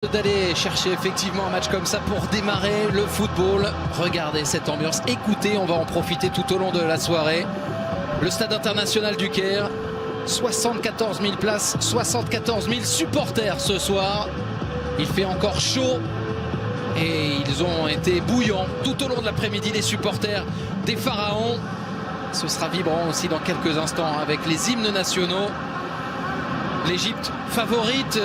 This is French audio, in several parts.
D'aller chercher effectivement un match comme ça pour démarrer le football. Regardez cette ambiance, écoutez, on va en profiter tout au long de la soirée. Le stade international du Caire, 74 000 places, 74 000 supporters ce soir. Il fait encore chaud et ils ont été bouillants tout au long de l'après-midi, les supporters des Pharaons. Ce sera vibrant aussi dans quelques instants avec les hymnes nationaux. L'Égypte favorite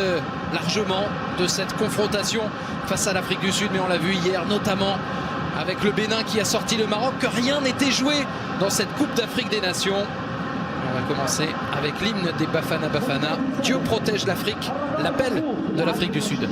largement de cette confrontation face à l'Afrique du Sud, mais on l'a vu hier notamment avec le Bénin qui a sorti le Maroc, que rien n'était joué dans cette Coupe d'Afrique des Nations. On va commencer avec l'hymne des Bafana Bafana. Dieu protège l'Afrique, l'appel de l'Afrique du Sud.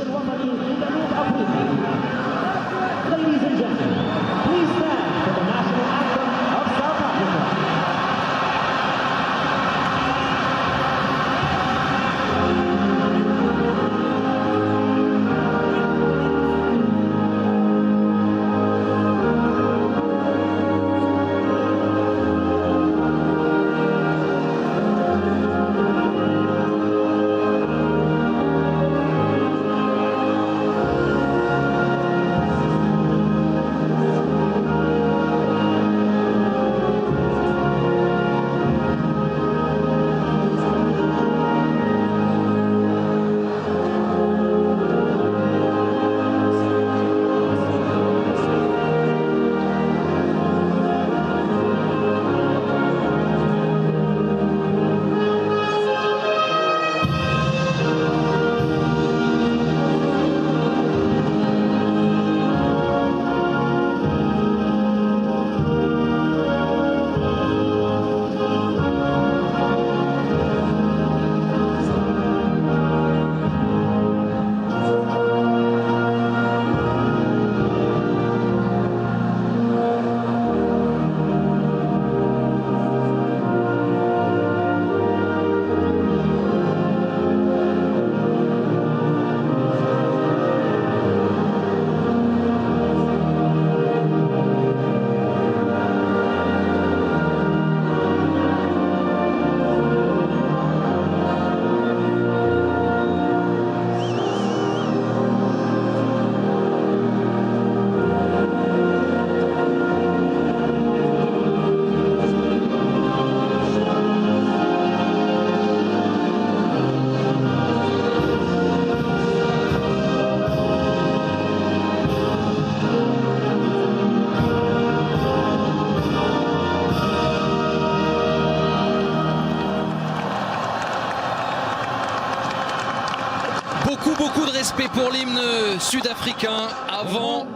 Beaucoup de respect pour l'hymne sud-africain avant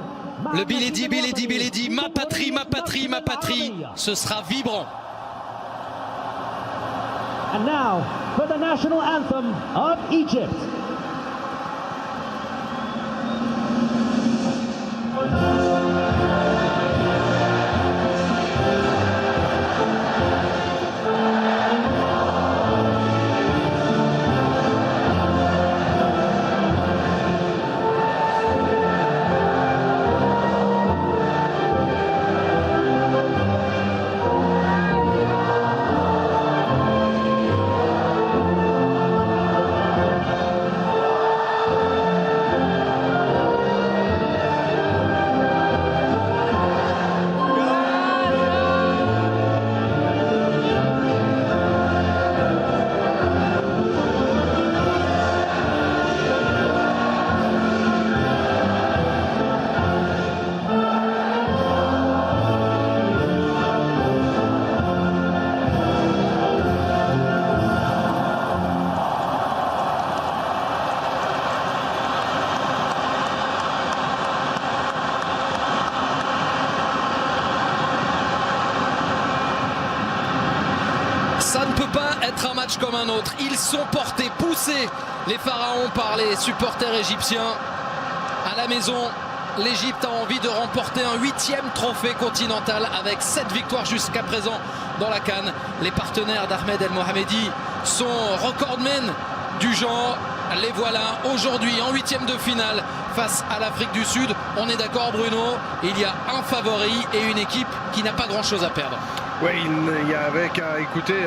le Biledi, Biledi, Biledi, ma patrie, ma patrie, ma patrie. Ce sera vibrant. And now for the national anthem of Egypt. Ça ne peut pas être un match comme un autre. Ils sont portés, poussés, les Pharaons, par les supporters égyptiens. À la maison, l'Égypte a envie de remporter un 8e trophée continental avec 7 victoires jusqu'à présent dans la CAN. Les partenaires d'Ahmed El Mohamedi sont recordmen du genre. Les voilà aujourd'hui en 8e de finale face à l'Afrique du Sud. On est d'accord, Bruno, il y a un favori et une équipe qui n'a pas grand chose à perdre. Oui, il y avait qu'à écouter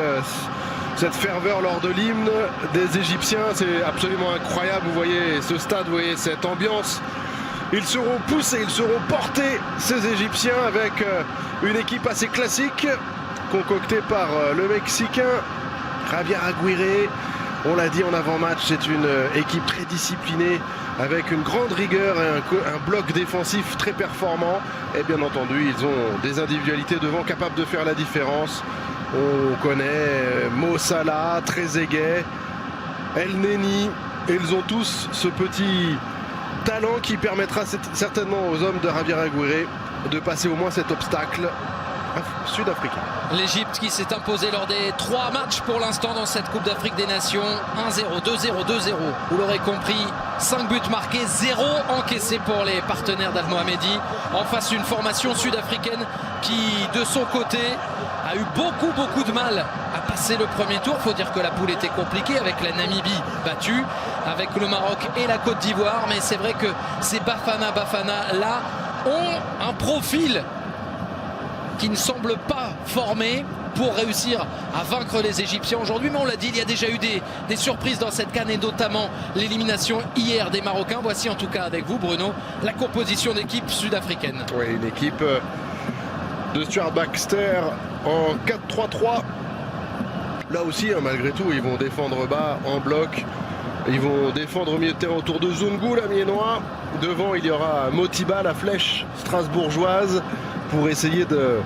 cette ferveur lors de l'hymne des Égyptiens, c'est absolument incroyable. Vous voyez ce stade, vous voyez cette ambiance. Ils seront poussés, ils seront portés, ces Égyptiens, avec une équipe assez classique, concoctée par le Mexicain Javier Aguirre. On l'a dit en avant-match, c'est une équipe très disciplinée, avec une grande rigueur et un bloc défensif très performant. Et bien entendu, ils ont des individualités devant capables de faire la différence. On connaît Mo Salah, Trezeguet, El Neni. Et ils ont tous ce petit talent qui permettra certainement aux hommes de Javier Aguirre de passer au moins cet obstacle sud-africain. L'Égypte qui s'est imposée lors des 3 matchs pour l'instant dans cette Coupe d'Afrique des Nations. 1-0, 2-0, 2-0. Vous l'aurez compris, 5 buts marqués, 0 encaissés pour les partenaires d'Al Mohammedi. En face, une formation sud-africaine qui, de son côté, a eu beaucoup de mal à passer le premier tour. Il faut dire que la poule était compliquée avec la Namibie battue, avec le Maroc et la Côte d'Ivoire. Mais c'est vrai que ces Bafana là ont un profil qui ne semble pas formé pour réussir à vaincre les Égyptiens aujourd'hui. Mais on l'a dit, il y a déjà eu des surprises dans cette CAN et notamment l'élimination hier des Marocains. Voici en tout cas avec vous, Bruno, la composition d'équipe sud-africaine. Oui, une équipe de Stuart Baxter en 4-3-3. Là aussi, malgré tout, ils vont défendre bas en bloc. Ils vont défendre au milieu de terrain autour de Zungu, l'Amiénois. Devant, il y aura Motiba, la flèche strasbourgeoise, pour essayer de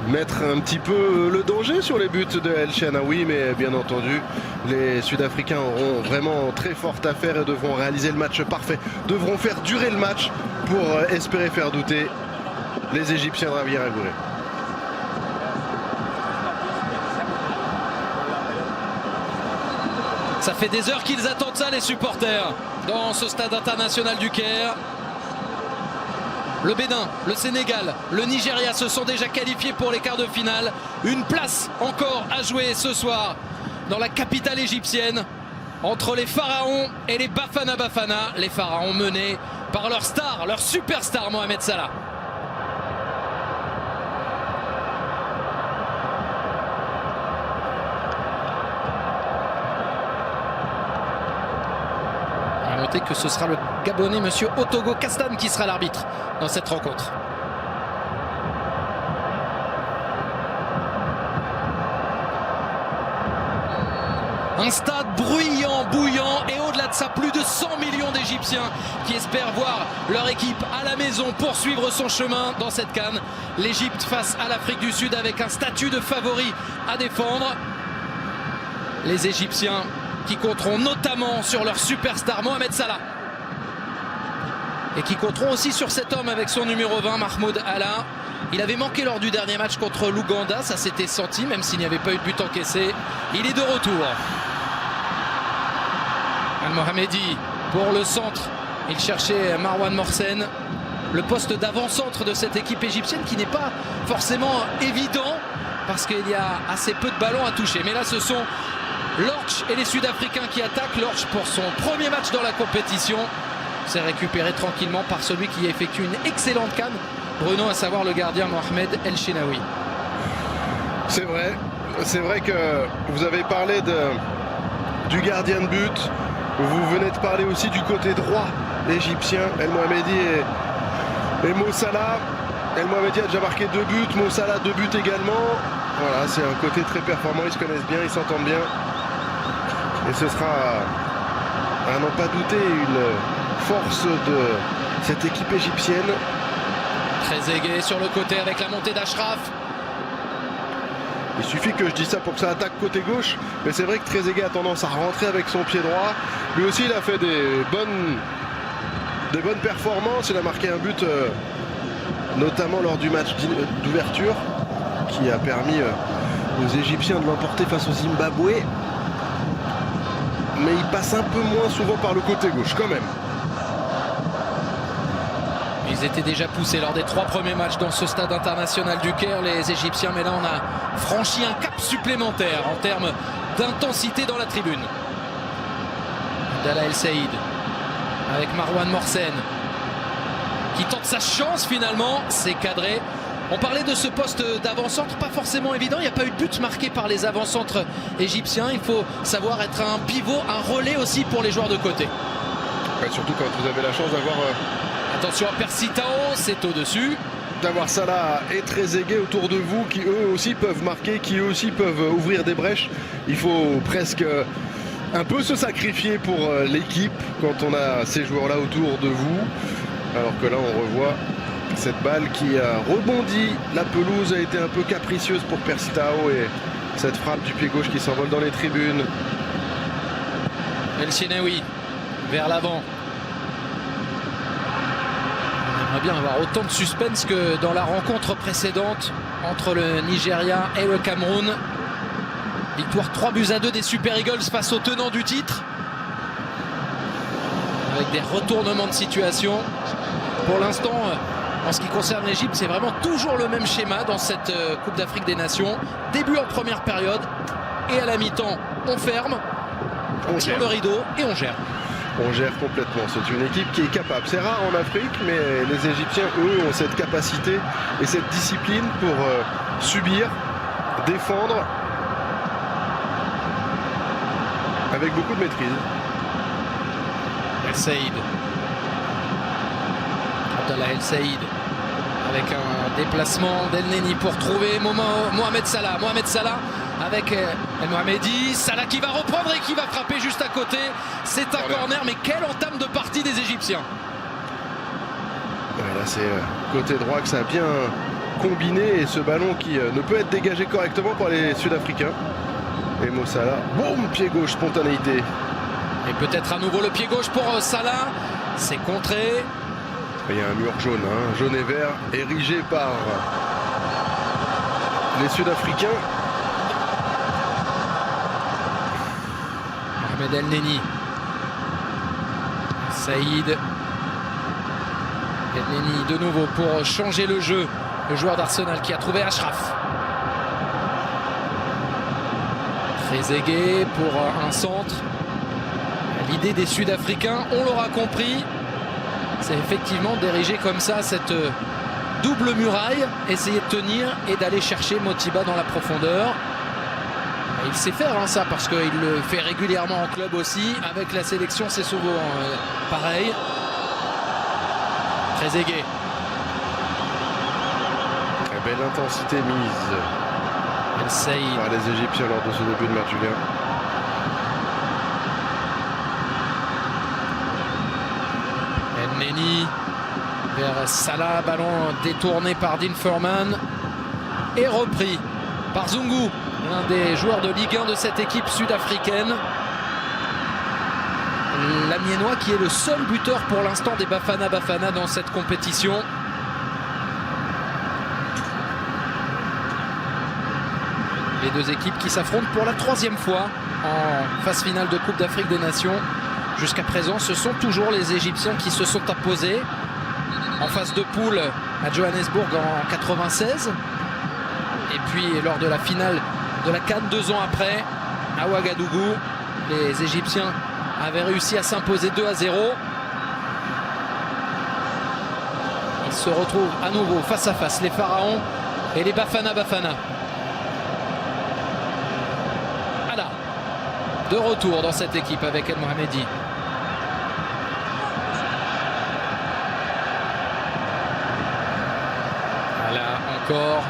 mettre un petit peu le danger sur les buts de El Shenaoui. Mais bien entendu, les Sud-Africains auront vraiment très forte affaire et devront réaliser le match parfait. Devront faire durer le match pour espérer faire douter les Égyptiens de Javier Aguirre. Ça fait des heures qu'ils attendent ça, les supporters, dans ce stade international du Caire. Le Bénin, le Sénégal, le Nigeria se sont déjà qualifiés pour les quarts de finale. Une place encore à jouer ce soir dans la capitale égyptienne, entre les Pharaons et les Bafana. Les Pharaons menés par leur star, leur superstar Mohamed Salah. Notez que ce sera le Gabonais monsieur Otogo Kastane qui sera l'arbitre dans cette rencontre. Un stade bruyant, bouillant et au-delà de ça, plus de 100 millions d'Égyptiens qui espèrent voir leur équipe à la maison poursuivre son chemin dans cette CAN. L'Égypte face à l'Afrique du Sud avec un statut de favori à défendre. Les Égyptiens qui compteront notamment sur leur superstar Mohamed Salah et qui compteront aussi sur cet homme avec son numéro 20, Mahmoud Alaa. Il avait manqué lors du dernier match contre l'Ouganda, ça s'était senti même s'il n'y avait pas eu de but encaissé. Il est de retour. Al Mohammedi pour le centre, il cherchait Marwan Morsen, le poste d'avant-centre de cette équipe égyptienne qui n'est pas forcément évident parce qu'il y a assez peu de ballons à toucher. Mais là ce sont Lorch et les Sud-Africains qui attaquent. Lorch pour son premier match dans la compétition. C'est récupéré tranquillement par celui qui effectue une excellente CAN, Bruno, à savoir le gardien Mohamed El Shenaoui. C'est vrai que vous avez parlé du gardien de but. Vous venez de parler aussi du côté droit égyptien, El Mohammedi et Mo Salah. El Mohammedi a déjà marqué 2 buts, Mo Salah 2 buts également. Voilà, c'est un côté très performant, ils se connaissent bien, ils s'entendent bien. Et ce sera, à n'en pas douter, une force de cette équipe égyptienne. Très aigué sur le côté avec la montée d'Ashraf. Il suffit que je dise ça pour que ça attaque côté gauche. Mais c'est vrai que Trezeguet a tendance à rentrer avec son pied droit. Lui aussi, il a fait des bonnes performances. Il a marqué un but, notamment lors du match d'ouverture, qui a permis aux Égyptiens de l'emporter face au Zimbabwe. Mais il passe un peu moins souvent par le côté gauche quand même. Ils étaient déjà poussés lors des 3 premiers matchs dans ce stade international du Caire, les Égyptiens. Mais là, on a franchi un cap supplémentaire en termes d'intensité dans la tribune. Abdallah El Saïd avec Marwan Morsen qui tente sa chance finalement. C'est cadré On parlait de ce poste d'avant-centre, pas forcément évident. Il n'y a pas eu de but marqué par les avant-centres égyptiens. Il faut savoir être un pivot, un relais aussi pour les joueurs de côté. Ouais, surtout quand vous avez la chance d'avoir... Attention à Percy Tao, c'est au-dessus. D'avoir Salah et Trezeguet autour de vous qui eux aussi peuvent marquer, qui eux aussi peuvent ouvrir des brèches. Il faut presque un peu se sacrifier pour l'équipe quand on a ces joueurs-là autour de vous. Alors que là on revoit cette balle qui a rebondi. La pelouse a été un peu capricieuse pour Percy Tao et cette frappe du pied gauche qui s'envole dans les tribunes. El Shenaoui vers l'avant. On aimerait bien avoir autant de suspense que dans la rencontre précédente entre le Nigeria et le Cameroun. Victoire 3-2 des Super Eagles face aux tenants du titre. Avec des retournements de situation. Pour l'instant, en ce qui concerne l'Égypte, c'est vraiment toujours le même schéma dans cette Coupe d'Afrique des Nations. Début en première période et à la mi-temps, on ferme, on tire le rideau et on gère. On gère complètement. C'est une équipe qui est capable. C'est rare en Afrique, mais les Égyptiens, eux, ont cette capacité et cette discipline pour subir, défendre avec beaucoup de maîtrise. El Saïd. Abdallah El Saïd avec un déplacement d'El Neni pour trouver Mohamed Salah. Mohamed Salah avec El Mohamedi. Salah qui va reprendre et qui va frapper juste à côté. C'est un corner, mais quelle entame de partie des Égyptiens. Ouais, là c'est côté droit que ça a bien combiné et ce ballon qui ne peut être dégagé correctement par les Sud-Africains. Et Mo Salah, boum, pied gauche, spontanéité. Et peut-être à nouveau le pied gauche pour Salah. C'est contré. Il y a un mur jaune, hein, jaune et vert, érigé par les Sud-Africains. Mohamed El Neni. Saïd. El Neni de nouveau pour changer le jeu. Le joueur d'Arsenal qui a trouvé Achraf. Trezeguet pour un centre. L'idée des Sud-Africains, on l'aura compris, c'est effectivement d'ériger comme ça cette double muraille, essayer de tenir et d'aller chercher Motiba dans la profondeur. Et il sait faire ça parce qu'il le fait régulièrement en club aussi. Avec la sélection, c'est souvent pareil. Trezeguet. Très belle intensité mise El Saïd par les Égyptiens lors de ce début de match, Julien. El Neni vers Salah, ballon détourné par Dean Furman et repris par Zungu, l'un des joueurs de Ligue 1 de cette équipe sud-africaine. L'Amiénois qui est le seul buteur pour l'instant des Bafana Bafana dans cette compétition. Les deux équipes qui s'affrontent pour la 3e fois en phase finale de Coupe d'Afrique des Nations. Jusqu'à présent, ce sont toujours les Égyptiens qui se sont imposés en phase de poule à Johannesburg en 96. Et puis lors de la finale de la CAN 2 ans après, à Ouagadougou, les Égyptiens avaient réussi à s'imposer 2-0. Ils se retrouvent à nouveau face à face, les Pharaons et les Bafana Bafana. Voilà, de retour dans cette équipe avec El Mohamedi. Voilà, encore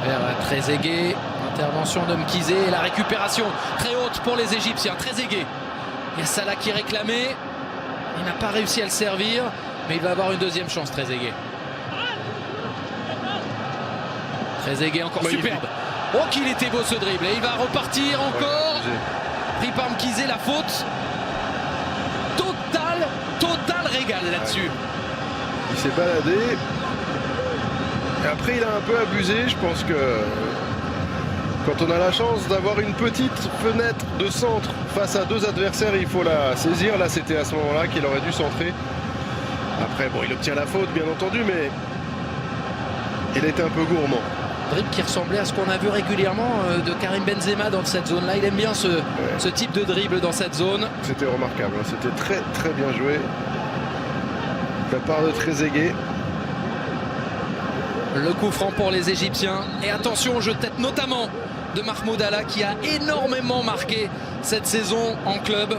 vers Trezeguet. Intervention de Mkizé et la récupération très haute pour les Égyptiens. Trezeguet. Il y a Salah qui réclamait. Il n'a pas réussi à le servir, mais il va avoir une deuxième chance, Trezeguet. Trezeguet encore superbe. Oh qu'il était beau ce dribble. Et il va repartir encore. Pris par Mkizé, la faute. Total régal là-dessus. Il s'est baladé. Et après il a un peu abusé. Je pense que quand on a la chance d'avoir une petite fenêtre de centre face à deux adversaires, il faut la saisir. Là c'était à ce moment-là qu'il aurait dû centrer. Après bon, il obtient la faute bien entendu, mais il était un peu gourmand. Dribble qui ressemblait à ce qu'on a vu régulièrement de Karim Benzema dans cette zone-là. Il aime bien ce type de dribble dans cette zone. C'était remarquable, hein. C'était très très bien joué de la part de Trezeguet. Le coup franc pour les Égyptiens. Et attention au jeu de tête, notamment de Mahmoud Alaa, qui a énormément marqué cette saison en club.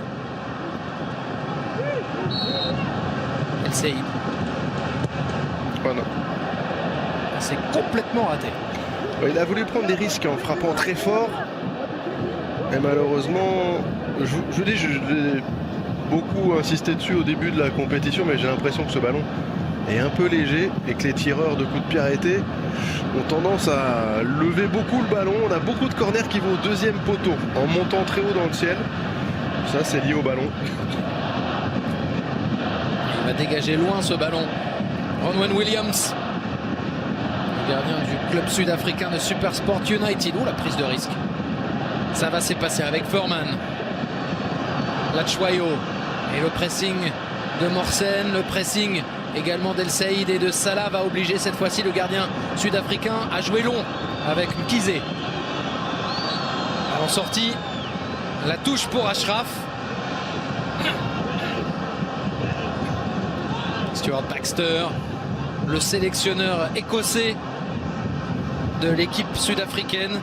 El Saïd. Oh non. C'est complètement raté. Il a voulu prendre des risques en frappant très fort. Et malheureusement, je l'ai beaucoup insisté dessus au début de la compétition, mais j'ai l'impression que ce ballon est un peu léger et que les tireurs de coups de pied arrêtés ont tendance à lever beaucoup le ballon. On a beaucoup de corners qui vont au deuxième poteau en montant très haut dans le ciel. Ça, c'est lié au ballon. Il va dégager loin ce ballon. Ronwen Williams, le gardien du club sud-africain de Supersport United. Ouh, la prise de risque. Ça va s'épasser avec Furman. Lachwayo. Et le pressing de Morsen, le pressing également d'El Saïd et de Salah va obliger cette fois-ci le gardien sud-africain à jouer long avec Mkhize. En sortie, la touche pour Ashraf. Stuart Baxter, le sélectionneur écossais de l'équipe sud-africaine,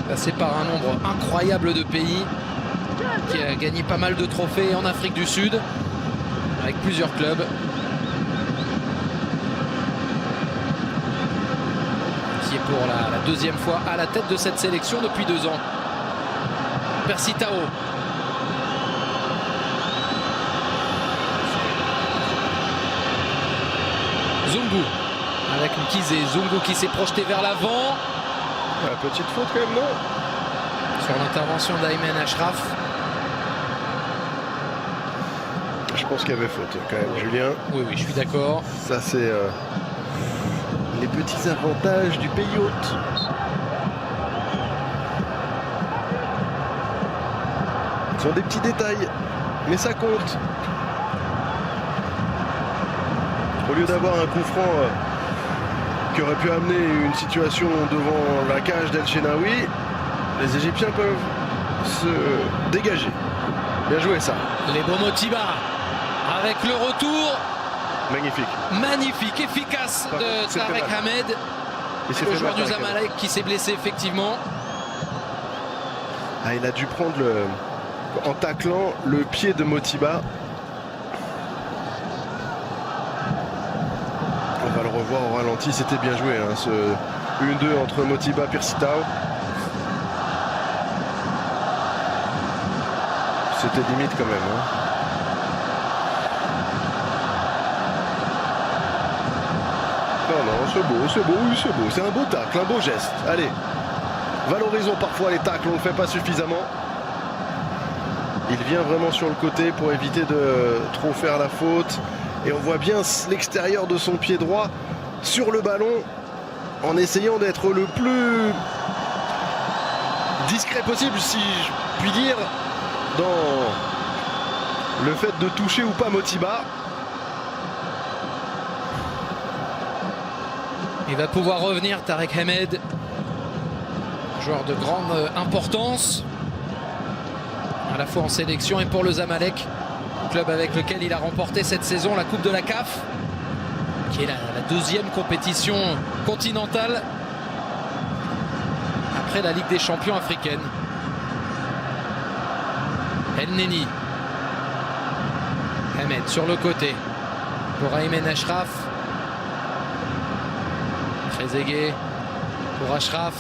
passé par un nombre incroyable de pays, qui a gagné pas mal de trophées en Afrique du Sud avec plusieurs clubs. Qui est pour la deuxième fois à la tête de cette sélection depuis 2 ans. Percy Tau. Zungu avec Mkhize. Zungu qui s'est projeté vers l'avant. Petite faute quand même, non? Sur l'intervention d'Aymen Ashraf. Je pense qu'il y avait faute quand même, Julien. Oui, je suis d'accord. Ça, c'est les petits avantages du pays hôte. Ce sont des petits détails, mais ça compte. Au lieu d'avoir un coup franc qui aurait pu amener une situation devant la cage d'El Shenaoui, les Égyptiens peuvent se dégager. Bien joué ça. Les Motiba avec le retour. Magnifique, efficace de Tarek Ahmed, le joueur du Zamalek qui s'est blessé effectivement. Ah, il a dû prendre en taclant le pied de Motiba. On va le revoir au ralenti, c'était bien joué hein, ce 1-2 entre Motiba et Percy Tau. C'était limite quand même. Hein. Non, c'est beau, oui, c'est beau. C'est un beau tacle, un beau geste. Allez, valorisons parfois les tacles, on ne le fait pas suffisamment. Il vient vraiment sur le côté pour éviter de trop faire la faute. Et on voit bien l'extérieur de son pied droit sur le ballon en essayant d'être le plus discret possible, si je puis dire, dans le fait de toucher ou pas Motiba. Il va pouvoir revenir Tarek Ahmed, joueur de grande importance, à la fois en sélection et pour le Zamalek, club avec lequel il a remporté cette saison la Coupe de la CAF, qui est la deuxième compétition continentale après la Ligue des champions africaine. El Neni. Ahmed sur le côté pour Aymen Ashraf. Trezeguet pour Ashraf.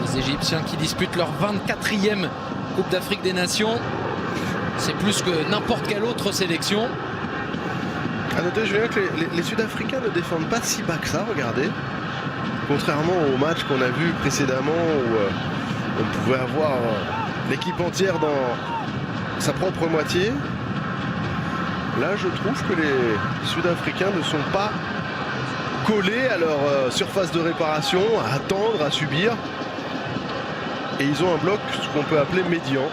Les Égyptiens qui disputent leur 24e Coupe d'Afrique des Nations. C'est plus que n'importe quelle autre sélection. À noter, Julien, que les Sud-Africains ne défendent pas si bas que ça, regardez. Contrairement au match qu'on a vu précédemment où on pouvait avoir l'équipe entière dans sa propre moitié. Là, je trouve que les Sud-Africains ne sont pas collés à leur surface de réparation, à attendre, à subir. Et ils ont un bloc, ce qu'on peut appeler médian.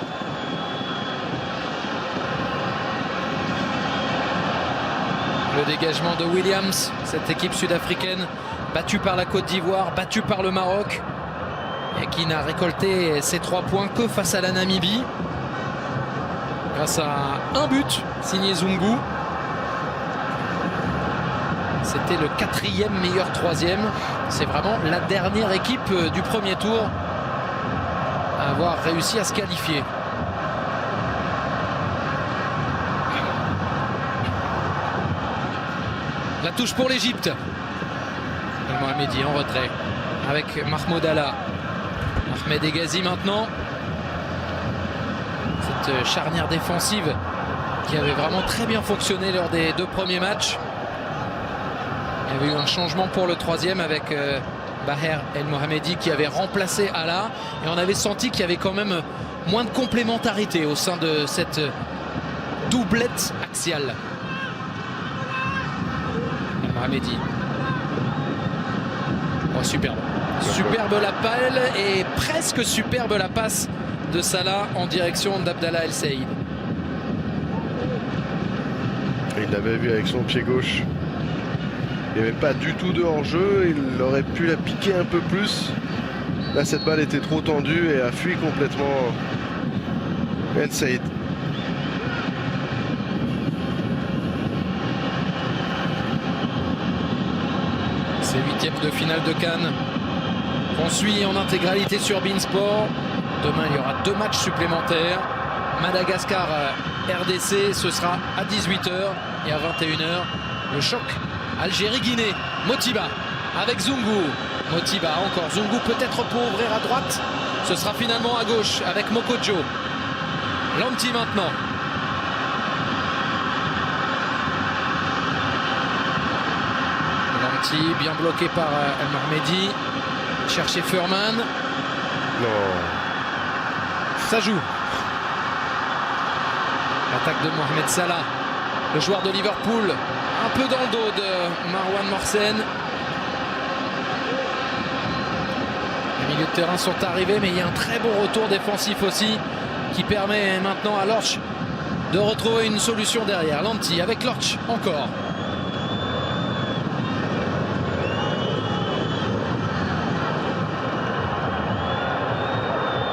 Le dégagement de Williams, cette équipe sud-africaine battue par la Côte d'Ivoire, battue par le Maroc, et qui n'a récolté ses 3 points que face à la Namibie. Grâce à un but signé Zungu. C'était le 4e meilleur 3e. C'est vraiment la dernière équipe du premier tour à avoir réussi à se qualifier. La touche pour l'Égypte. Mohamedi en retrait avec Mahmoud Alaa. Ahmed Egazi maintenant. Cette charnière défensive qui avait vraiment très bien fonctionné lors des 2 premiers matchs. Il y avait eu un changement pour le 3e avec Baher El Mohamedi qui avait remplacé Alaa. Et on avait senti qu'il y avait quand même moins de complémentarité au sein de cette doublette axiale. El Mohamedi. Oh, superbe. Superbe la pelle et presque superbe la passe de Salah en direction d'Abdallah El Saïd. Il l'avait vu avec son pied gauche. Il n'y avait pas du tout de hors-jeu. Il aurait pu la piquer un peu plus. Là, cette balle était trop tendue et a fui complètement El Saïd. C'est 8e de finale de Cannes. On suit en intégralité sur beIN Sport. Demain, il y aura 2 matchs supplémentaires. Madagascar, RDC, ce sera à 18 h et à 21 h. Le choc Algérie-Guinée. Motiba avec Zungu. Motiba encore. Zungu peut-être pour ouvrir à droite. Ce sera finalement à gauche avec Mokodjo. Lanti maintenant. Lanti bien bloqué par El Mohamedi. Chercher Furman. Non. Ça joue. L'attaque de Mohamed Salah, le joueur de Liverpool, un peu dans le dos de Marwan Morsen. Les milieux de terrain sont arrivés, mais il y a un très bon retour défensif aussi qui permet maintenant à Lorch de retrouver une solution derrière. Lanti avec Lorch encore.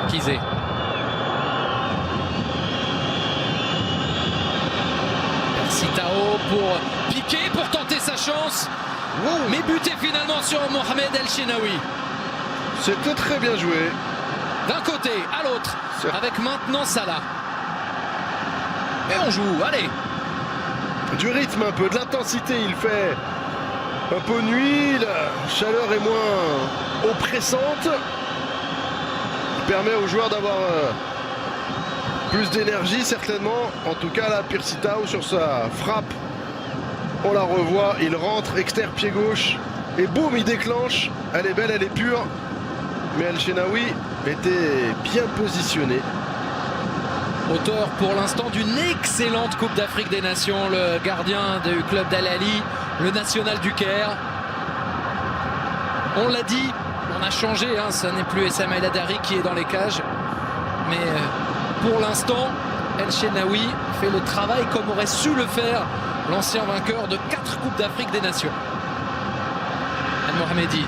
Kizé. Persitao pour piquer, pour tenter sa chance. Mais buté finalement sur Mohamed El Shenaoui. C'était très bien joué. D'un côté à l'autre, avec maintenant Salah. Et on joue, allez. Du rythme un peu, de l'intensité, il fait un peu nuit, la chaleur est moins oppressante. Il permet aux joueurs d'avoir plus d'énergie certainement. En tout cas là, Persitao sur sa frappe, on la revoit, il rentre, externe pied gauche et boum, il déclenche. Elle est belle, elle est pure. Mais El Shenaoui était bien positionné. Auteur pour l'instant d'une excellente Coupe d'Afrique des Nations, le gardien du club d'Al Ahly, le national du Caire. On l'a dit, on a changé, hein, ça n'est plus Essam El Hadari qui est dans les cages. Mais pour l'instant, El Shenaoui fait le travail comme aurait su le faire l'ancien vainqueur de 4 Coupes d'Afrique des Nations. El Mohamedi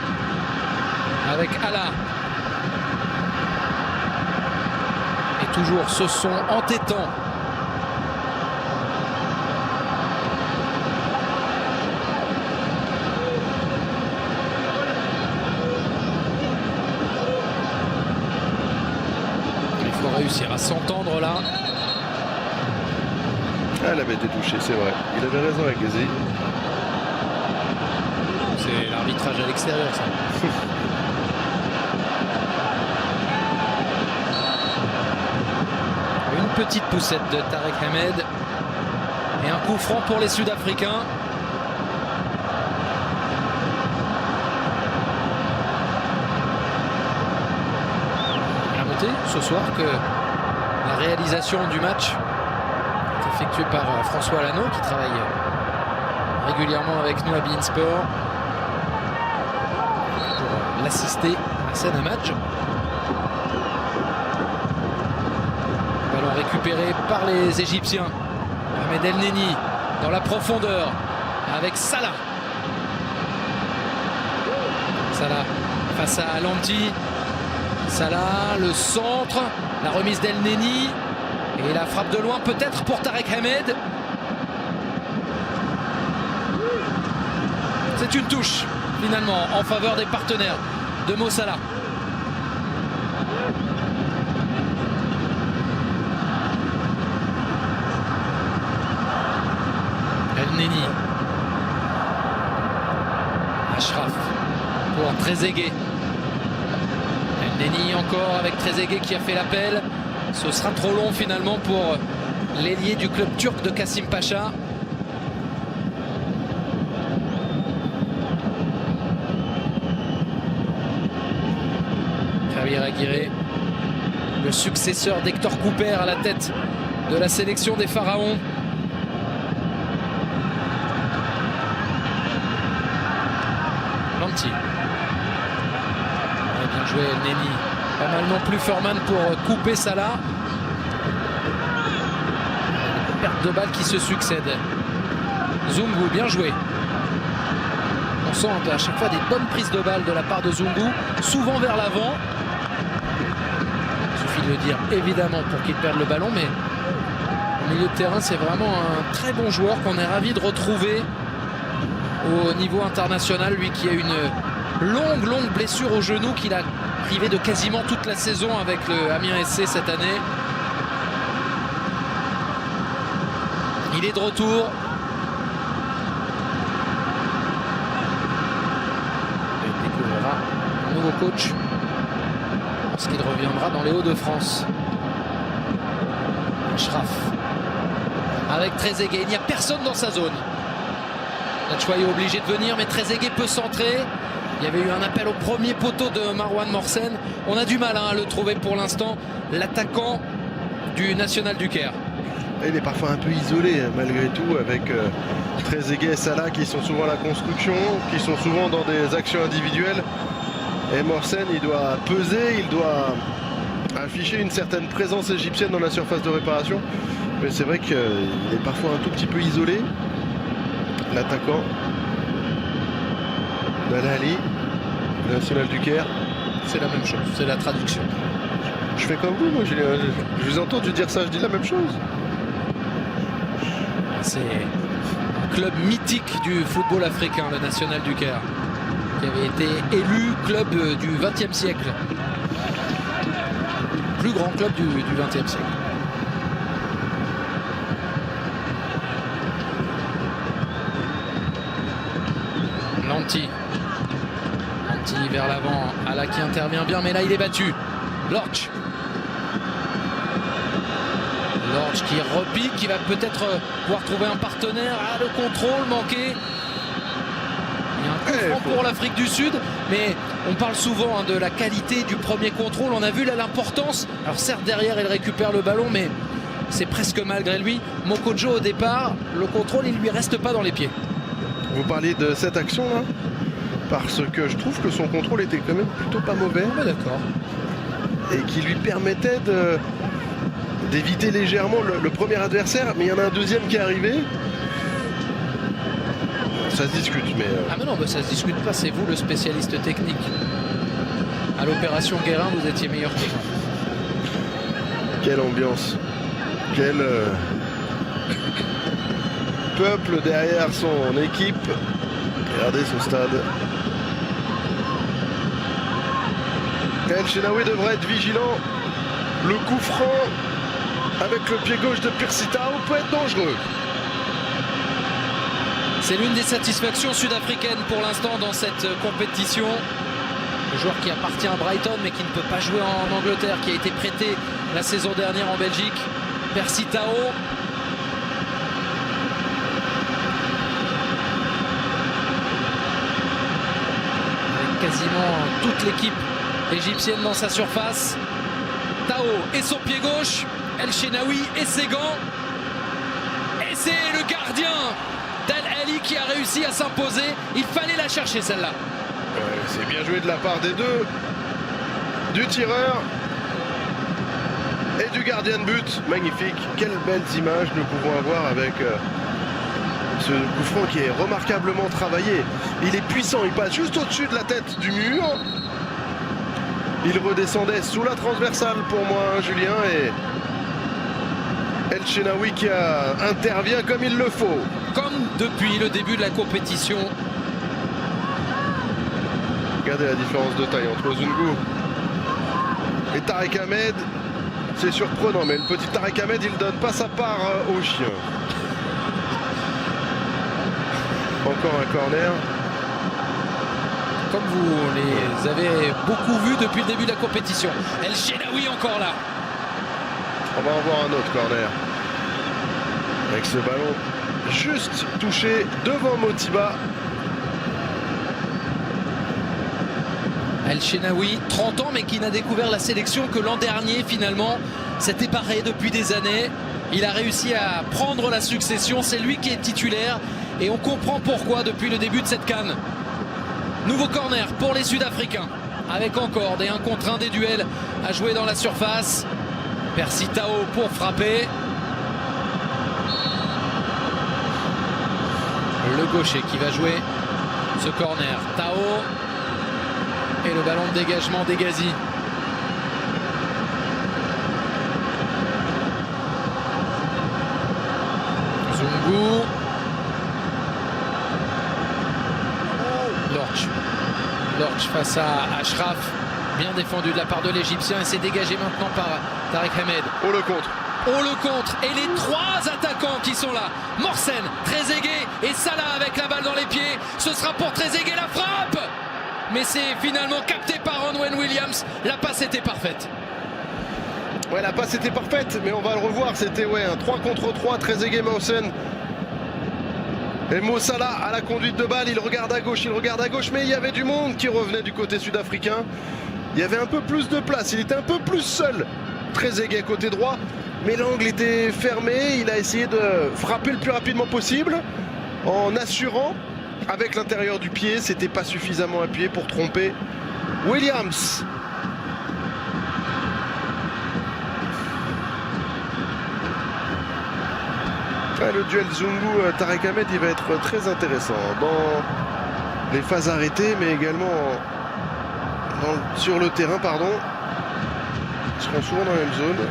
avec Alaa. Et toujours ce son entêtant. Il faut réussir à s'entendre là. Elle avait été touchée, c'est vrai. Il avait raison avec Gazi. C'est l'arbitrage à l'extérieur, ça. Une petite poussette de Tarek Ahmed. Et un coup franc pour les Sud-Africains. À noter ce soir que la réalisation du match est effectuée par François Lano, qui travaille régulièrement avec nous à beIN Sport pour l'assister à Sen Hamadj. Ballon récupéré par les Égyptiens. Ahmed El Neni dans la profondeur avec Salah. Salah face à Lanti. Salah, le centre, la remise d'El Neni et la frappe de loin peut-être pour Tarek Ahmed. C'est une touche finalement en faveur des partenaires de Mo Salah. El Neni. Achraf pour Trezeguet. El Neni encore avec Trezeguet qui a fait l'appel. Ce sera trop long finalement pour l'ailier du club turc de Kassim Pacha. Javier Aguirre, le successeur d'Hector Cooper à la tête de la sélection des Pharaons. Lanti. Bien joué El Neni. Pas mal non plus Furman pour couper Salah. Perte de balle qui se succède. Zungu, bien joué. On sent à chaque fois des bonnes prises de balles de la part de Zungu, souvent vers l'avant. Il suffit de le dire évidemment pour qu'il perde le ballon, mais au milieu de terrain, c'est vraiment un très bon joueur qu'on est ravi de retrouver au niveau international. Lui qui a une longue blessure au genou qu'il a privé de quasiment toute la saison avec le Amiens SC cette année. Il est de retour. Il découvrira un nouveau coach lorsqu'il reviendra dans les Hauts-de-France. Achraf avec Trezeguet. Il n'y a personne dans sa zone. Batshuayi est obligé de venir, mais Trezeguet peut centrer. Il y avait eu un appel au premier poteau de Marwan Morsen. On a du mal à le trouver pour l'instant, l'attaquant du National du Caire. Il est parfois un peu isolé malgré tout avec Trezeguet et Salah qui sont souvent à la construction, qui sont souvent dans des actions individuelles. Et Morsen, il doit peser, il doit afficher une certaine présence égyptienne dans la surface de réparation. Mais c'est vrai qu'il est parfois un tout petit peu isolé. L'attaquant Dalali, National du Caire. C'est la même chose, c'est la traduction. Je fais comme vous, moi je vous ai entendu dire ça, je dis la même chose. C'est un club mythique du football africain, le National du Caire, qui avait été élu club du XXe siècle. Plus grand club du XXe siècle. Lanti vers l'avant, Ala qui intervient bien, mais là il est battu. Lorch qui repique, qui va peut-être pouvoir trouver un partenaire. Ah, le contrôle manqué. Il y a un coup franc pour l'Afrique du Sud, mais on parle souvent de la qualité du premier contrôle. On a vu là l'importance. Alors certes derrière il récupère le ballon, mais c'est presque malgré lui. Mokojo au départ, le contrôle il lui reste pas dans les pieds. Vous parliez de cette action là parce que je trouve que son contrôle était quand même plutôt pas mauvais. Ah, d'accord. Et qui lui permettait d'éviter légèrement le premier adversaire, mais il y en a un deuxième qui est arrivé. Ça se discute, mais... Ah mais non, ça se discute pas, c'est vous le spécialiste technique. À l'opération Guérin, vous étiez meilleur que moi. Quelle ambiance. Quel peuple derrière son équipe. Regardez ce stade. El Shenaoui devrait être vigilant. Le coup franc avec le pied gauche de Pirsitao peut être dangereux. C'est l'une des satisfactions sud-africaines pour l'instant dans cette compétition. Le joueur qui appartient à Brighton mais qui ne peut pas jouer en Angleterre, qui a été prêté la saison dernière en Belgique. Pirsitao. Avec quasiment toute l'équipe égyptienne dans sa surface. Tao et son pied gauche. El Shenaoui et ses gants. Et c'est le gardien d'Al Ahly qui a réussi à s'imposer. Il fallait la chercher celle-là. C'est bien joué de la part des deux. Du tireur et du gardien de but. Magnifique. Quelles belles images nous pouvons avoir avec ce coup franc qui est remarquablement travaillé. Il est puissant, il passe juste au-dessus de la tête du mur. Il redescendait sous la transversale pour moi, Julien, et El Shenaoui qui intervient comme il le faut. Comme depuis le début de la compétition, Regardez la différence de taille entre Zungu et Tarek Ahmed. C'est surprenant, mais le petit Tarek Ahmed, il donne pas sa part au chien. Encore un corner. Comme vous les avez beaucoup vus depuis le début de la compétition. El Shenaoui encore là. On va en voir un autre corner. Avec ce ballon juste touché devant Motiba. El Shenaoui, 30 ans, mais qui n'a découvert la sélection que l'an dernier finalement. S'était barré depuis des années. Il a réussi à prendre la succession. C'est lui qui est titulaire. Et on comprend pourquoi depuis le début de cette CAN. Nouveau corner pour les Sud-Africains. Avec encore des 1 contre 1, des duels à jouer dans la surface. Percy Tau pour frapper. Le gaucher qui va jouer ce corner. Tau. Et le ballon de dégagement d'Hegazi. Zungu. Lorch face à Ashraf. Bien défendu de la part de l'Égyptien et c'est dégagé maintenant par Tarek Ahmed. Oh le contre. Oh le contre. Et les 3 attaquants qui sont là. Morsen, Trezeguet et Salah avec la balle dans les pieds. Ce sera pour Trezeguet la frappe. Mais c'est finalement capté par Ronwen Williams. La passe était parfaite. Ouais, la passe était parfaite, mais on va le revoir. C'était un 3 contre 3. Trezeguet, Morsen. Et Mo Salah à la conduite de balle, il regarde à gauche, mais il y avait du monde qui revenait du côté sud-africain. Il y avait un peu plus de place, il était un peu plus seul. Trezeguet côté droit, mais l'angle était fermé. Il a essayé de frapper le plus rapidement possible en assurant avec l'intérieur du pied. C'était pas suffisamment appuyé pour tromper Williams. Le duel Zungu-Tarek Ahmed, il va être très intéressant dans les phases arrêtées, mais également sur le terrain, pardon. Ils seront souvent dans la même zone.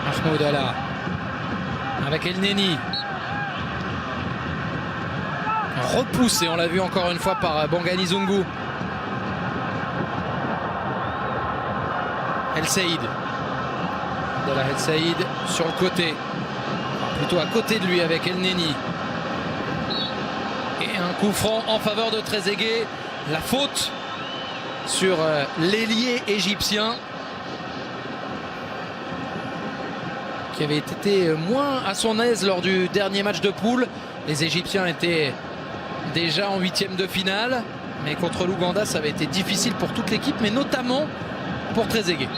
Mahmoud Allah avec El Neni. Repoussé, on l'a vu encore une fois par Bongani Zungu. El Saïd. Abdallah El Saïd sur le côté. Plutôt à côté de lui avec El Neni. Et un coup franc en faveur de Trezeguet. La faute sur l'ailier égyptien. Qui avait été moins à son aise lors du dernier match de poule. Les Égyptiens étaient déjà en 8e de finale. Mais contre l'Ouganda, ça avait été difficile pour toute l'équipe, mais notamment pour Trezeguet.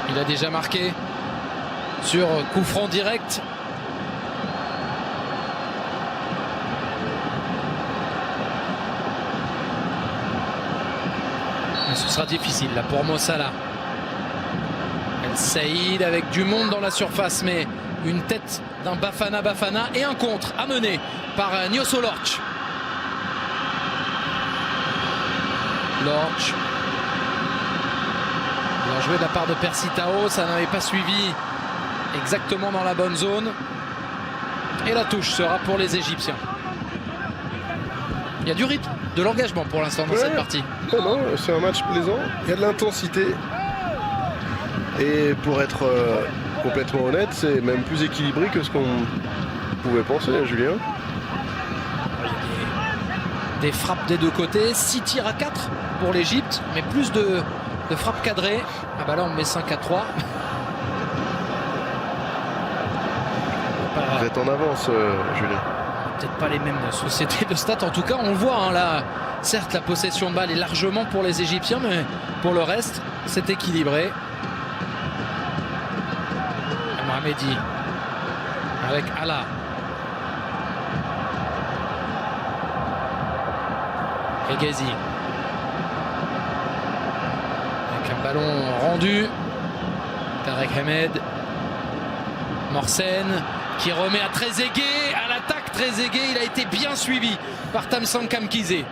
Il a déjà marqué sur coup franc direct. Ce sera difficile là pour Mo Salah. El Saïd avec du monde dans la surface, mais une tête d'un Bafana et un contre à mener par Nyoso Lorch. Lorch. Bien joué de la part de Percy Tau, ça n'avait pas suivi exactement dans la bonne zone. Et la touche sera pour les Égyptiens. Il y a du rythme, de l'engagement pour l'instant dans cette partie. Non, c'est un match plaisant. Il y a de l'intensité. Et pour être complètement honnête, c'est même plus équilibré que ce qu'on pouvait penser, Julien. Des frappes des deux côtés, 6 tirs à 4 pour l'Égypte, mais plus de frappes cadrées. Ah bah là on met 5 à 3. Vous êtes en avance, Julien. Peut-être pas les mêmes sociétés de stats. En tout cas, on le voit, hein, là, certes, la possession de balle est largement pour les Égyptiens, mais pour le reste, c'est équilibré. Mohamedi avec Allah. Hegazi. Avec un ballon rendu. Tarek Ahmed. Morsen qui remet à Trezeguet, à l'attaque Trezeguet, il a été bien suivi par Thamsan Kamkizé.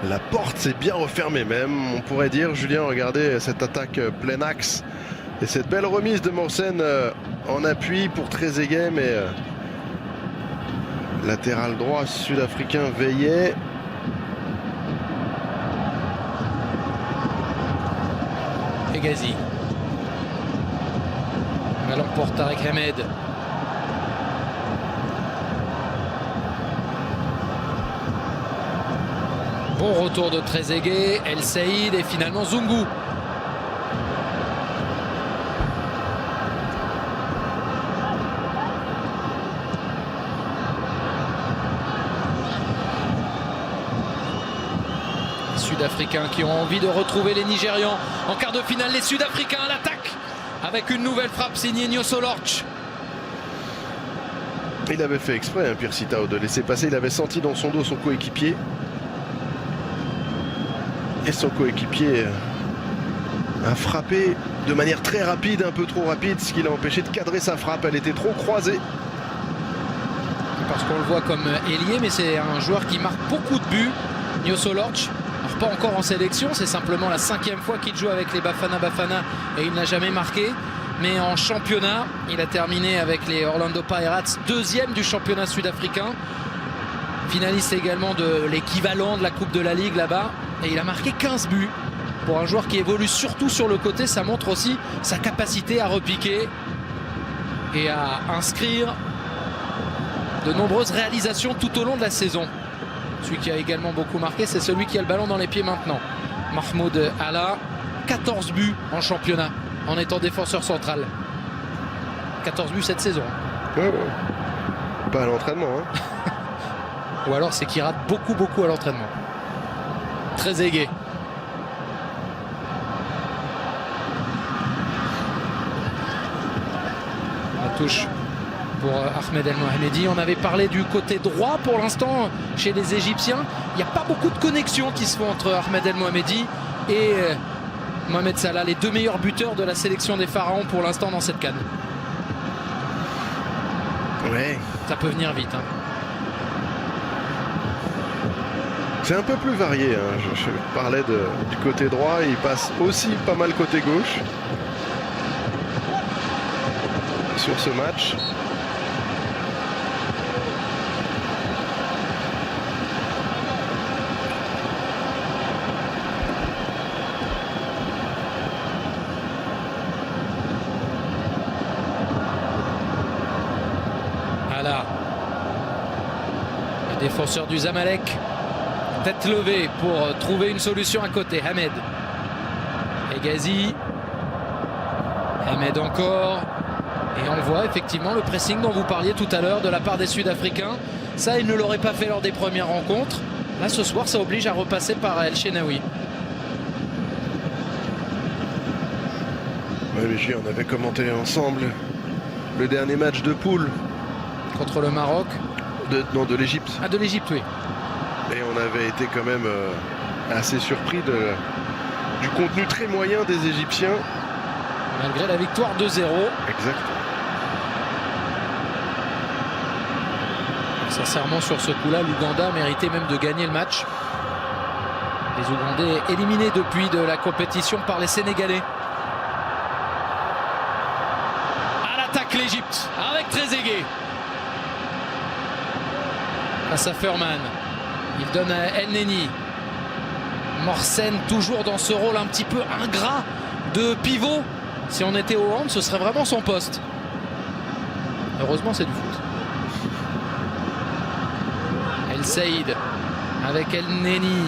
La porte s'est bien refermée même, on pourrait dire. Julien, regardez cette attaque plein axe et cette belle remise de Morsen en appui pour Trezeguet, mais latéral droit sud-africain veillait. Hegazi. Ballon pour Tarek Hamed. Bon retour de Trezeguet, El Saïd et finalement Zungu. Les Sud-Africains qui ont envie de retrouver les Nigérians en quart de finale. Les Sud-Africains à l'attaque avec une nouvelle frappe signée Nyosolorch. Il avait fait exprès, Pierre Sitao, de laisser passer. Il avait senti dans son dos son coéquipier. Et son coéquipier a frappé de manière très rapide, un peu trop rapide, ce qui l'a empêché de cadrer sa frappe. Elle était trop croisée. Parce qu'on le voit comme ailier, mais c'est un joueur qui marque beaucoup de buts, Nyosolorch. Alors pas encore en sélection, c'est simplement la 5e fois qu'il joue avec les Bafana Bafana et il n'a jamais marqué. Mais en championnat, il a terminé avec les Orlando Pirates, 2e du championnat sud-africain. Finaliste également de l'équivalent de la Coupe de la Ligue là-bas. Et il a marqué 15 buts. Pour un joueur qui évolue surtout sur le côté, ça montre aussi sa capacité à repiquer et à inscrire de nombreuses réalisations tout au long de la saison. Celui qui a également beaucoup marqué, c'est celui qui a le ballon dans les pieds maintenant. Mahmoud Alaa, 14 buts en championnat en étant défenseur central. 14 buts cette saison. Ouais. Pas à l'entraînement. Ou alors c'est qu'il rate beaucoup à l'entraînement. Trezeguet. La touche pour Ahmed El Mohamedi. On avait parlé du côté droit pour l'instant chez les Égyptiens. Il n'y a pas beaucoup de connexions qui se font entre Ahmed El Mohamedi et Mohamed Salah, les deux meilleurs buteurs de la sélection des Pharaons pour l'instant dans cette CAN. Ouais. Ça peut venir vite. C'est un peu plus varié. Je parlais du côté droit, il passe aussi pas mal côté gauche sur ce match. Alaa, le défenseur du Zamalek. Tête levée pour trouver une solution à côté. Hamed. Hegazi. Hamed encore. Et on voit effectivement le pressing dont vous parliez tout à l'heure de la part des Sud-Africains. Ça, ils ne l'auraient pas fait lors des premières rencontres. Là, ce soir, ça oblige à repasser par El Shenaoui. Oui, mais Julien, on avait commenté ensemble le dernier match de poule. Contre le Maroc. De l'Égypte. Ah, de l'Égypte, oui. Et on avait été quand même assez surpris du contenu très moyen des Égyptiens. Malgré la victoire 2-0. Exact. Sincèrement, sur ce coup-là, l'Ouganda méritait même de gagner le match. Les Ougandais éliminés depuis de la compétition par les Sénégalais. À l'attaque l'Égypte avec Trezeguet. Face à Furman. Il donne à El Neni. Morsen toujours dans ce rôle un petit peu ingrat de pivot. Si on était au hand, ce serait vraiment son poste. Heureusement, c'est du foot. El Saïd avec El Neni.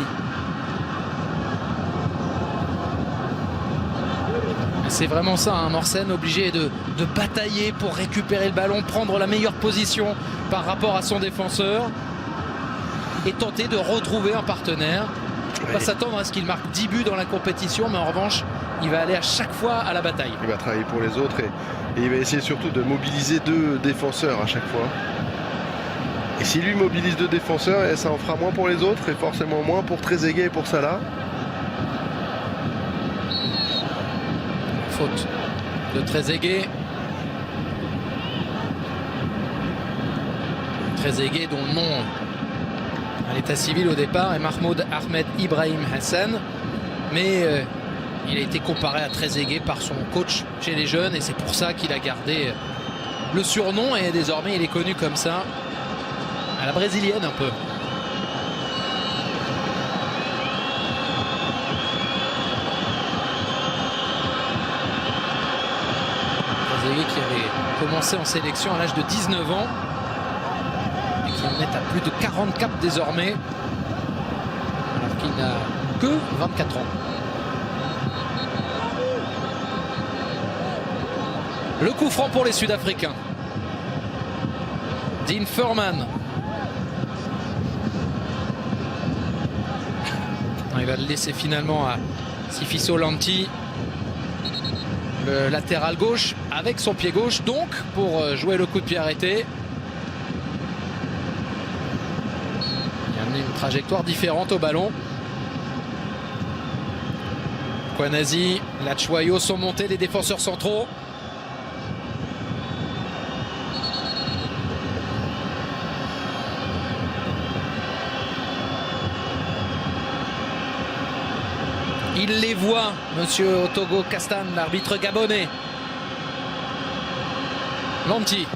C'est vraiment ça, Morsen obligé de batailler pour récupérer le ballon, prendre la meilleure position par rapport à son défenseur et tenter de retrouver un partenaire. Il ne faut pas s'attendre à ce qu'il marque 10 buts dans la compétition, mais en revanche, il va aller à chaque fois à la bataille. Il va travailler pour les autres et il va essayer surtout de mobiliser 2 défenseurs à chaque fois. Et si lui mobilise 2 défenseurs, ça en fera moins pour les autres et forcément moins pour Trezeguet et pour Salah. Faute de Trezeguet. Trezeguet, dont le nom à l'état civil au départ est Mahmoud Ahmed Ibrahim Hassan, mais il a été comparé à Trezeguet par son coach chez les jeunes et c'est pour ça qu'il a gardé le surnom et désormais il est connu comme ça, à la brésilienne un peu. Trezeguet qui avait commencé en sélection à l'âge de 19 ans et qui en est à plus de 40 caps désormais alors qu'il n'a que 24 ans. Le coup franc pour les Sud-Africains. Dean Furman. Il va le laisser finalement à Sifiso Lanti. Le latéral gauche avec son pied gauche donc pour jouer le coup de pied arrêté. Il a amené une trajectoire différente au ballon. Kwanazi, Lachoyo sont montés, les défenseurs centraux. Il les voit, monsieur Otogo Castan, l'arbitre gabonais. Lanti.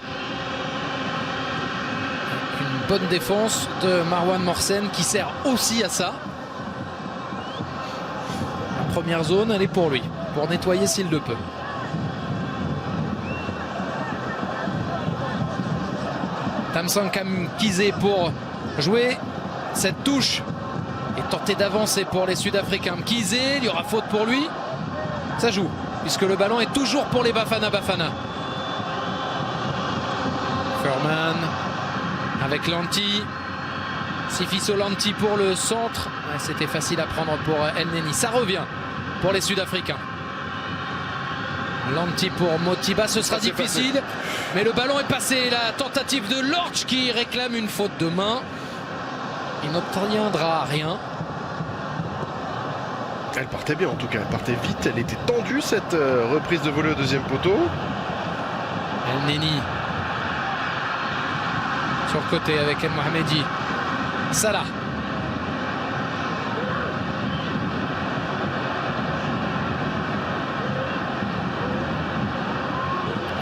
Une bonne défense de Marwan Morsen qui sert aussi à ça. La première zone, elle est pour lui, pour nettoyer s'il le peut. Tamsankam Kizé pour jouer cette touche et tenter d'avancer pour les Sud-Africains. Kizé, il y aura faute pour lui. Ça joue, puisque le ballon est toujours pour les Bafana Bafana. Furman avec Lanti. Sifiso Lanti pour le centre. C'était facile à prendre pour El Neni. Ça revient pour les Sudafricains. Lanti pour Motiba, ce sera difficile. Mais le ballon est passé. La tentative de Lorch qui réclame une faute de main. Il n'obtiendra rien. Elle partait bien en tout cas, elle partait vite, elle était tendue cette reprise de volée au deuxième poteau. El Neni sur le côté avec El Mohamedi. Salah.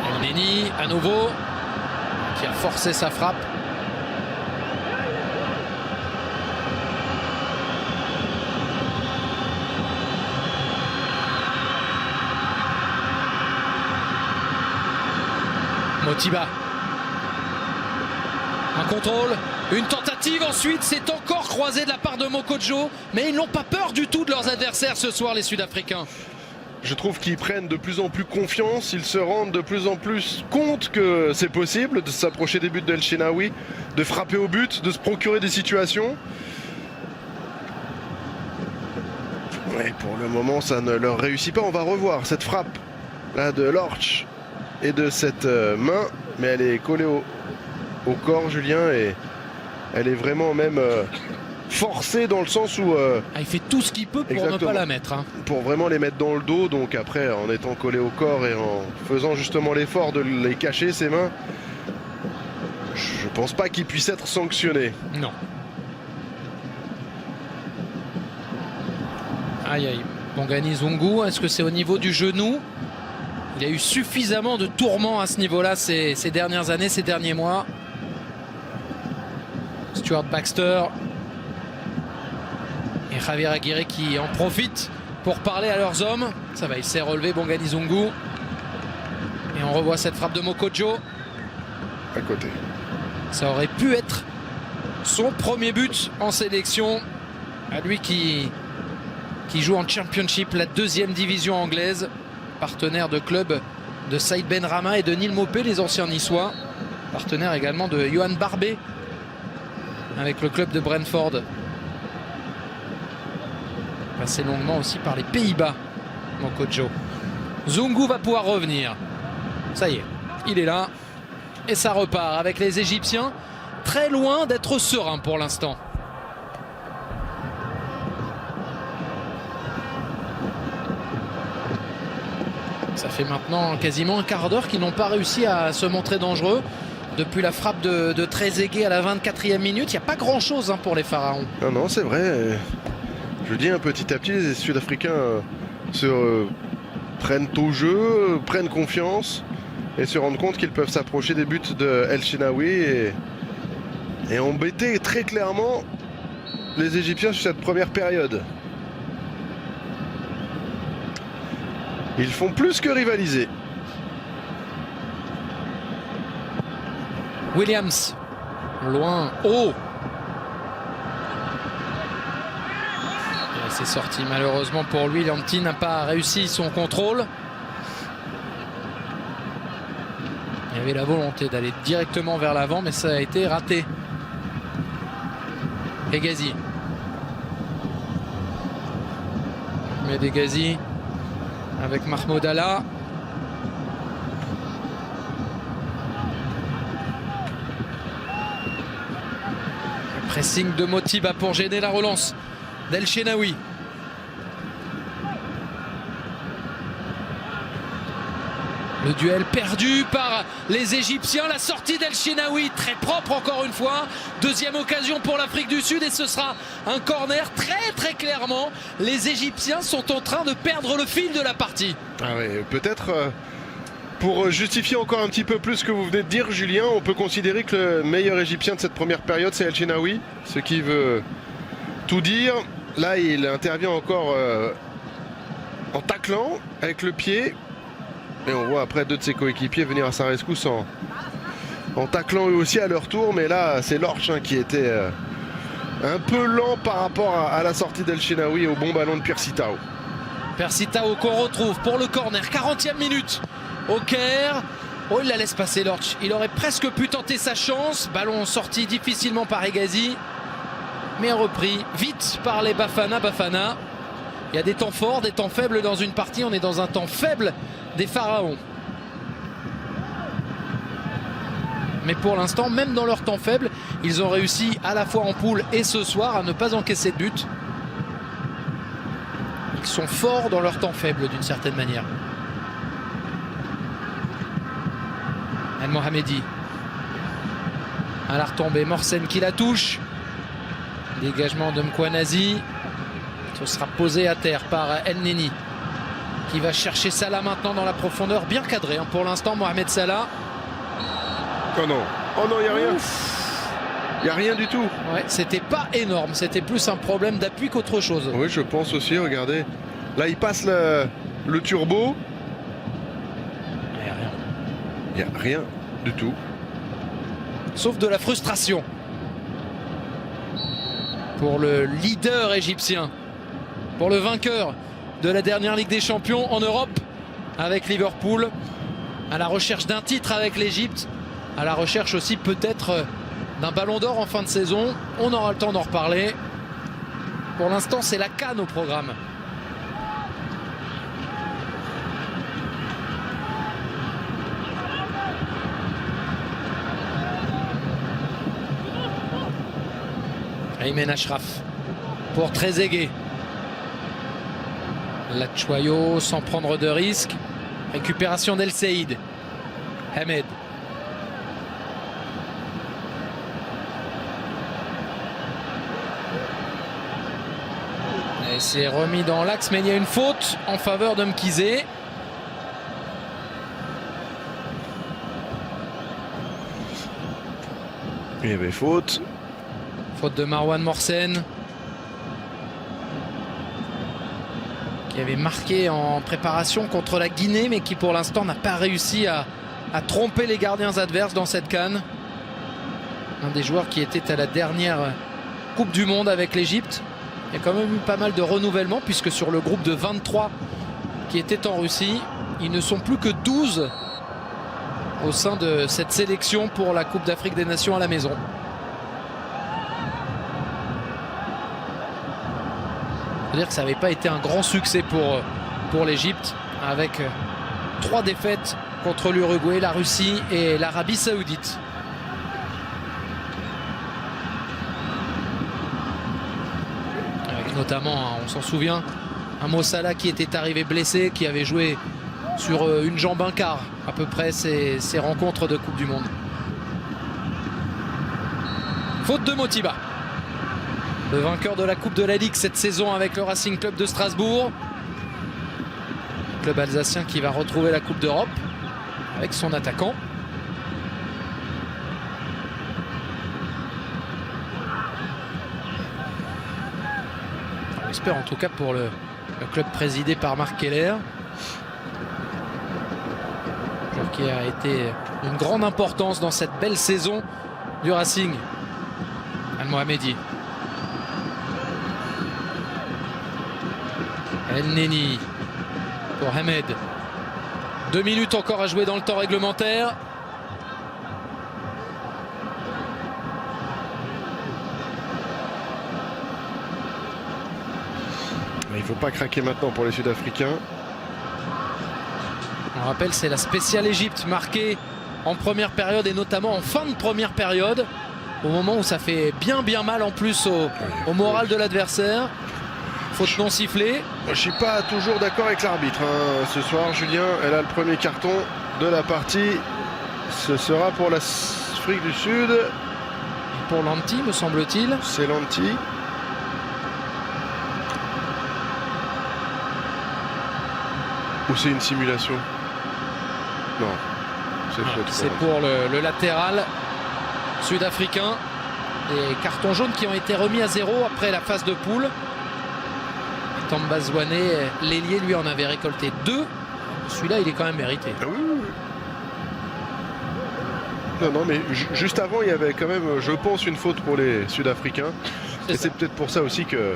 El Neni à nouveau qui a forcé sa frappe. Motiba. Un contrôle, une tentative ensuite, c'est encore croisé de la part de Mokotjo, mais ils n'ont pas peur du tout de leurs adversaires ce soir, les Sud-Africains. Je trouve qu'ils prennent de plus en plus confiance, ils se rendent de plus en plus compte que c'est possible de s'approcher des buts d'El Shenaoui, de frapper au but, de se procurer des situations. Ouais, pour le moment, ça ne leur réussit pas. On va revoir cette frappe là de Lorch et de cette main, mais elle est collée au corps, Julien, et elle est vraiment même forcée dans le sens où... il fait tout ce qu'il peut pour ne pas la mettre. Hein. Pour vraiment les mettre dans le dos, donc après, en étant collé au corps et en faisant justement l'effort de les cacher, ses mains, je pense pas qu'il puisse être sanctionné. Non. Aïe aïe. Bongani Zungu, est-ce que c'est au niveau du genou ? Il a eu suffisamment de tourments à ce niveau-là ces dernières années, ces derniers mois. Stuart Baxter et Javier Aguirre qui en profitent pour parler à leurs hommes. Ça va, il s'est relevé, Bongani Zungu. Et on revoit cette frappe de Mokotjo. À côté. Ça aurait pu être son premier but en sélection. À lui qui joue en Championship, la 2e division anglaise. Partenaire de club de Saïd Benrahma et de Neil Maupay, les anciens niçois. Partenaire également de Johan Barbet avec le club de Brentford. Passé longuement aussi par les Pays-Bas, Mokotjo. Zungu va pouvoir revenir. Ça y est, il est là. Et ça repart avec les Égyptiens. Très loin d'être sereins pour l'instant. Ça fait maintenant quasiment un quart d'heure qu'ils n'ont pas réussi à se montrer dangereux. depuis la frappe de Trezeguet à la 24e minute. Il n'y a pas grand-chose pour les Pharaons. Non, non, c'est vrai. Je dis, petit à petit, les Sud-Africains se prennent au jeu, prennent confiance et se rendent compte qu'ils peuvent s'approcher des buts de El Shenaoui et embêter très clairement les Égyptiens sur cette première période. Ils font plus que rivaliser. Williams, loin, haut. C'est sorti malheureusement pour lui. Lanty n'a pas réussi son contrôle. Il avait la volonté d'aller directement vers l'avant, mais ça a été raté. Hegazi. Ahmed Hegazi avec Mahmoud Alaa. Le pressing de Motiba pour gêner la relance d'El Shenaoui. Le duel perdu par les Égyptiens. La sortie d'El Shenaoui très propre encore une fois. Deuxième occasion pour l'Afrique du Sud et ce sera un corner très clairement. Les Égyptiens sont en train de perdre le fil de la partie. Ah ouais, peut-être pour justifier encore un petit peu plus ce que vous venez de dire, Julien, on peut considérer que le meilleur Égyptien de cette première période, c'est El Shenaoui. Ce qui veut tout dire. Là, il intervient encore en taclant avec le pied. Et on voit après deux de ses coéquipiers venir à sa rescousse en taclant eux aussi à leur tour. Mais là, c'est Lorch qui était un peu lent par rapport à la sortie d'El Shenaoui au bon ballon de Percy Tau. Percy Tau qu'on retrouve pour le corner. 40e minute au Caire. Oh, il la laisse passer Lorch. Il aurait presque pu tenter sa chance. Ballon sorti difficilement par Hegazi. Mais repris vite par les Bafana. Il y a des temps forts, des temps faibles dans une partie. On est dans un temps faible des Pharaons. Mais pour l'instant, même dans leur temps faible, ils ont réussi à la fois en poule et ce soir à ne pas encaisser de but. Ils sont forts dans leur temps faible d'une certaine manière. El Mohamedi. À la retombée, Morsen qui la touche. Dégagement de Mkwanazi. Ce sera posé à terre par El Neni qui va chercher Salah maintenant dans la profondeur, bien cadré pour l'instant Mohamed Salah. Oh non, il n'y a rien. Il n'y a rien du tout. Ouais, c'était pas énorme, c'était plus un problème d'appui qu'autre chose. Oui, je pense aussi, regardez. Là, il passe le turbo. Il n'y a rien. Il n'y a rien du tout. Sauf de la frustration pour le leader égyptien, pour le vainqueur de la dernière Ligue des Champions en Europe avec Liverpool, à la recherche d'un titre avec l'Égypte, à la recherche aussi peut-être d'un ballon d'or en fin de saison. On aura le temps d'en reparler. Pour l'instant, c'est la CAN au programme. Aymen Ashraf pour Trezeguet. Lachoyo sans prendre de risque. Récupération d'El Saïd. Hamed. Et c'est remis dans l'axe, mais il y a une faute en faveur de Mkizé. Il y avait faute. Faute de Marwan Morsen, qui avait marqué en préparation contre la Guinée, mais qui pour l'instant n'a pas réussi à tromper les gardiens adverses dans cette CAN. Un des joueurs qui était à la dernière Coupe du Monde avec l'Égypte. Il y a quand même eu pas mal de renouvellement, puisque sur le groupe de 23 qui était en Russie, ils ne sont plus que 12 au sein de cette sélection pour la Coupe d'Afrique des Nations à la maison. C'est-à-dire que ça n'avait pas été un grand succès pour l'Égypte, avec 3 défaites contre l'Uruguay, la Russie et l'Arabie Saoudite. Avec notamment, on s'en souvient, un Mo Salah qui était arrivé blessé, qui avait joué sur une jambe un quart à peu près ces rencontres de Coupe du Monde. Faute de Motiba. Le vainqueur de la Coupe de la Ligue cette saison avec le Racing Club de Strasbourg. Club alsacien qui va retrouver la Coupe d'Europe avec son attaquant. On espère en tout cas pour le club présidé par Marc Keller. Joueur qui a été une grande importance dans cette belle saison du Racing. Al-Mohamedi. El Neni pour Hamed. 2 minutes encore à jouer dans le temps réglementaire. Il ne faut pas craquer maintenant pour les Sud-Africains. On rappelle, c'est la spéciale Égypte marquée en première période et notamment en fin de première période. Au moment où ça fait bien mal en plus au moral de l'adversaire. Faute non sifflée. Je ne suis pas toujours d'accord avec l'arbitre. Ce soir, Julien, elle a le premier carton de la partie. Ce sera pour l'Afrique du Sud. Et pour Lanti, me semble-t-il. C'est Lanti. Ou c'est une simulation? Non. C'est pour le latéral sud-africain. Des cartons jaunes qui ont été remis à 0 après la phase de poule. Tamba Zwane, l'ailier, lui en avait récolté 2. Celui-là, il est quand même mérité. Ah oui. Non, mais juste avant, il y avait quand même, je pense, une faute pour les Sud-Africains. Et c'est peut-être pour ça aussi que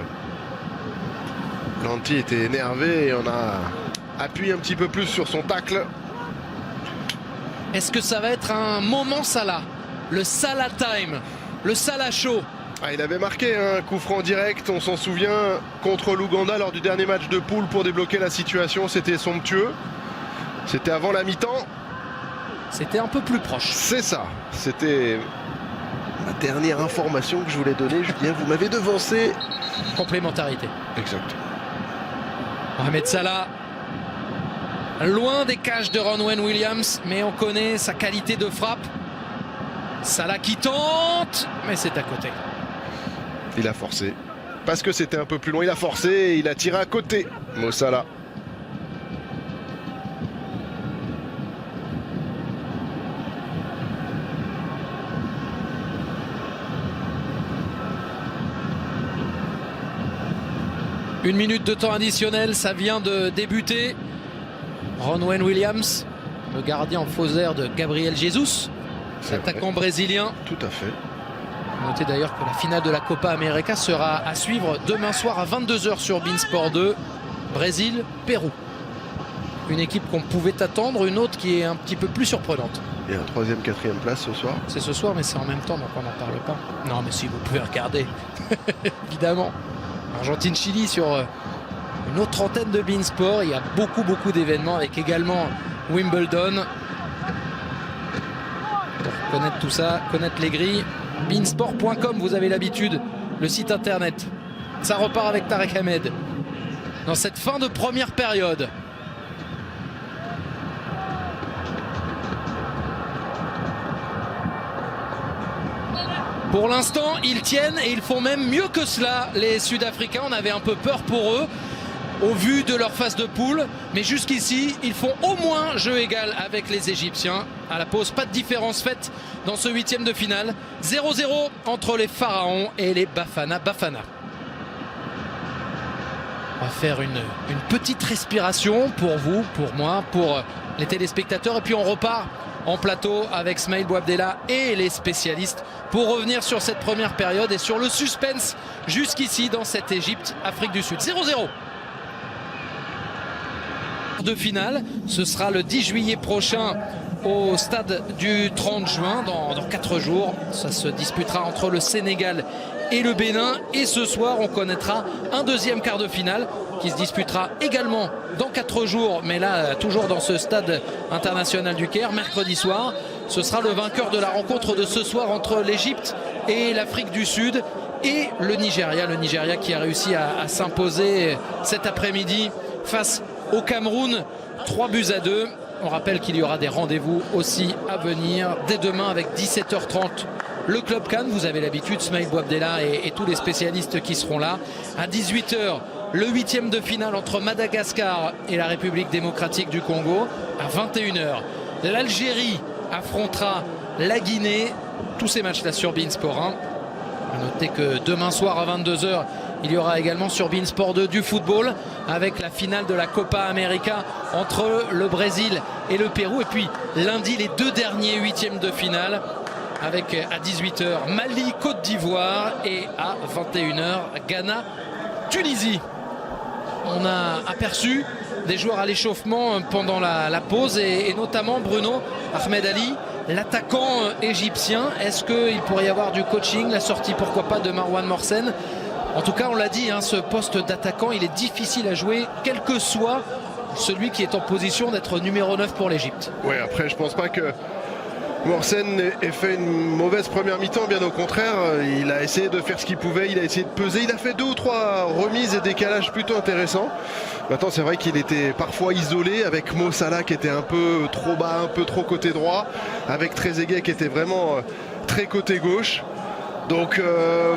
Lanti était énervé et on a appuyé un petit peu plus sur son tacle. Est-ce que ça va être un moment Salah? Le Salah time, le Salah show? Il avait marqué un coup franc direct, on s'en souvient, contre l'Ouganda lors du dernier match de poule pour débloquer la situation. C'était somptueux. C'était avant la mi-temps. C'était un peu plus proche. C'est ça. C'était la dernière information que je voulais donner. Julien, vous m'avez devancé. Complémentarité. Exact. Mohamed Salah, loin des cages de Ronwen Williams, mais on connaît sa qualité de frappe. Salah qui tente, mais c'est à côté. Il a forcé. Parce que c'était un peu plus loin, il a forcé et il a tiré à côté. Mo Salah. Une minute de temps additionnel, ça vient de débuter. Ronwen Williams, le gardien en faux air de Gabriel Jesus, l'attaquant brésilien. Tout à fait. Notez d'ailleurs que la finale de la Copa América sera à suivre demain soir à 22 h sur beIN Sport 2. Brésil, Pérou. Une équipe qu'on pouvait attendre, une autre qui est un petit peu plus surprenante. Et un 3e, 4e place ce soir. C'est ce soir, mais c'est en même temps, donc on n'en parle pas. Non, mais si, vous pouvez regarder. Évidemment. Argentine-Chili sur une autre antenne de beIN Sport. Il y a beaucoup d'événements avec également Wimbledon. Pour connaître tout ça, connaître les grilles, beINsport.com, vous avez l'habitude, le site internet. Ça repart avec Tarek Hamed dans cette fin de première période. Pour l'instant, ils tiennent et ils font même mieux que cela, les Sud-Africains. On avait un peu peur pour eux au vu de leur phase de poule. Mais jusqu'ici, ils font au moins jeu égal avec les Égyptiens. À la pause, pas de différence faite dans ce 8e de finale. 0-0 entre les Pharaons et les Bafana Bafana. On va faire une petite respiration pour vous, pour moi, pour les téléspectateurs. Et puis on repart en plateau avec Smaïl Bouabdella et les spécialistes pour revenir sur cette première période et sur le suspense jusqu'ici dans cette Égypte-Afrique du Sud. 0-0. De finale, ce sera le 10 juillet prochain au stade du 30 juin, dans 4 jours. Ça se disputera entre le Sénégal et le Bénin. Et ce soir, on connaîtra un deuxième quart de finale qui se disputera également dans 4 jours, mais là, toujours dans ce stade international du Caire, mercredi soir. Ce sera le vainqueur de la rencontre de ce soir entre l'Égypte et l'Afrique du Sud et le Nigeria. Le Nigeria qui a réussi à s'imposer cet après-midi face au Cameroun, 3-2. On rappelle qu'il y aura des rendez-vous aussi à venir dès demain avec 17 h 30 le Club Cannes. Vous avez l'habitude, Smaïl Bouabdella et tous les spécialistes qui seront là. À 18 h, le 8e de finale entre Madagascar et la République démocratique du Congo. À 21 h, l'Algérie affrontera la Guinée. Tous ces matchs là sur beIN Sport 1. À noter que demain soir à 22 h, il y aura également sur beIN Sport 2 du football avec la finale de la Copa América entre le Brésil et le Pérou. Et puis lundi, les 2 derniers 8e de finale avec à 18 h Mali, Côte d'Ivoire et à 21 h Ghana, Tunisie. On a aperçu des joueurs à l'échauffement pendant la pause et notamment Bruno Ahmed Ali, l'attaquant égyptien. Est-ce qu'il pourrait y avoir du coaching, la sortie pourquoi pas de Marwan Morsen? En tout cas, on l'a dit, ce poste d'attaquant, il est difficile à jouer, quel que soit celui qui est en position d'être numéro 9 pour l'Égypte. Oui, après, je pense pas que Morsen ait fait une mauvaise première mi-temps, bien au contraire. Il a essayé de faire ce qu'il pouvait, il a essayé de peser. Il a fait 2 ou 3 remises et décalages plutôt intéressants. Maintenant, c'est vrai qu'il était parfois isolé avec Mo Salah qui était un peu trop bas, un peu trop côté droit, avec Trezeguet qui était vraiment très côté gauche. Donc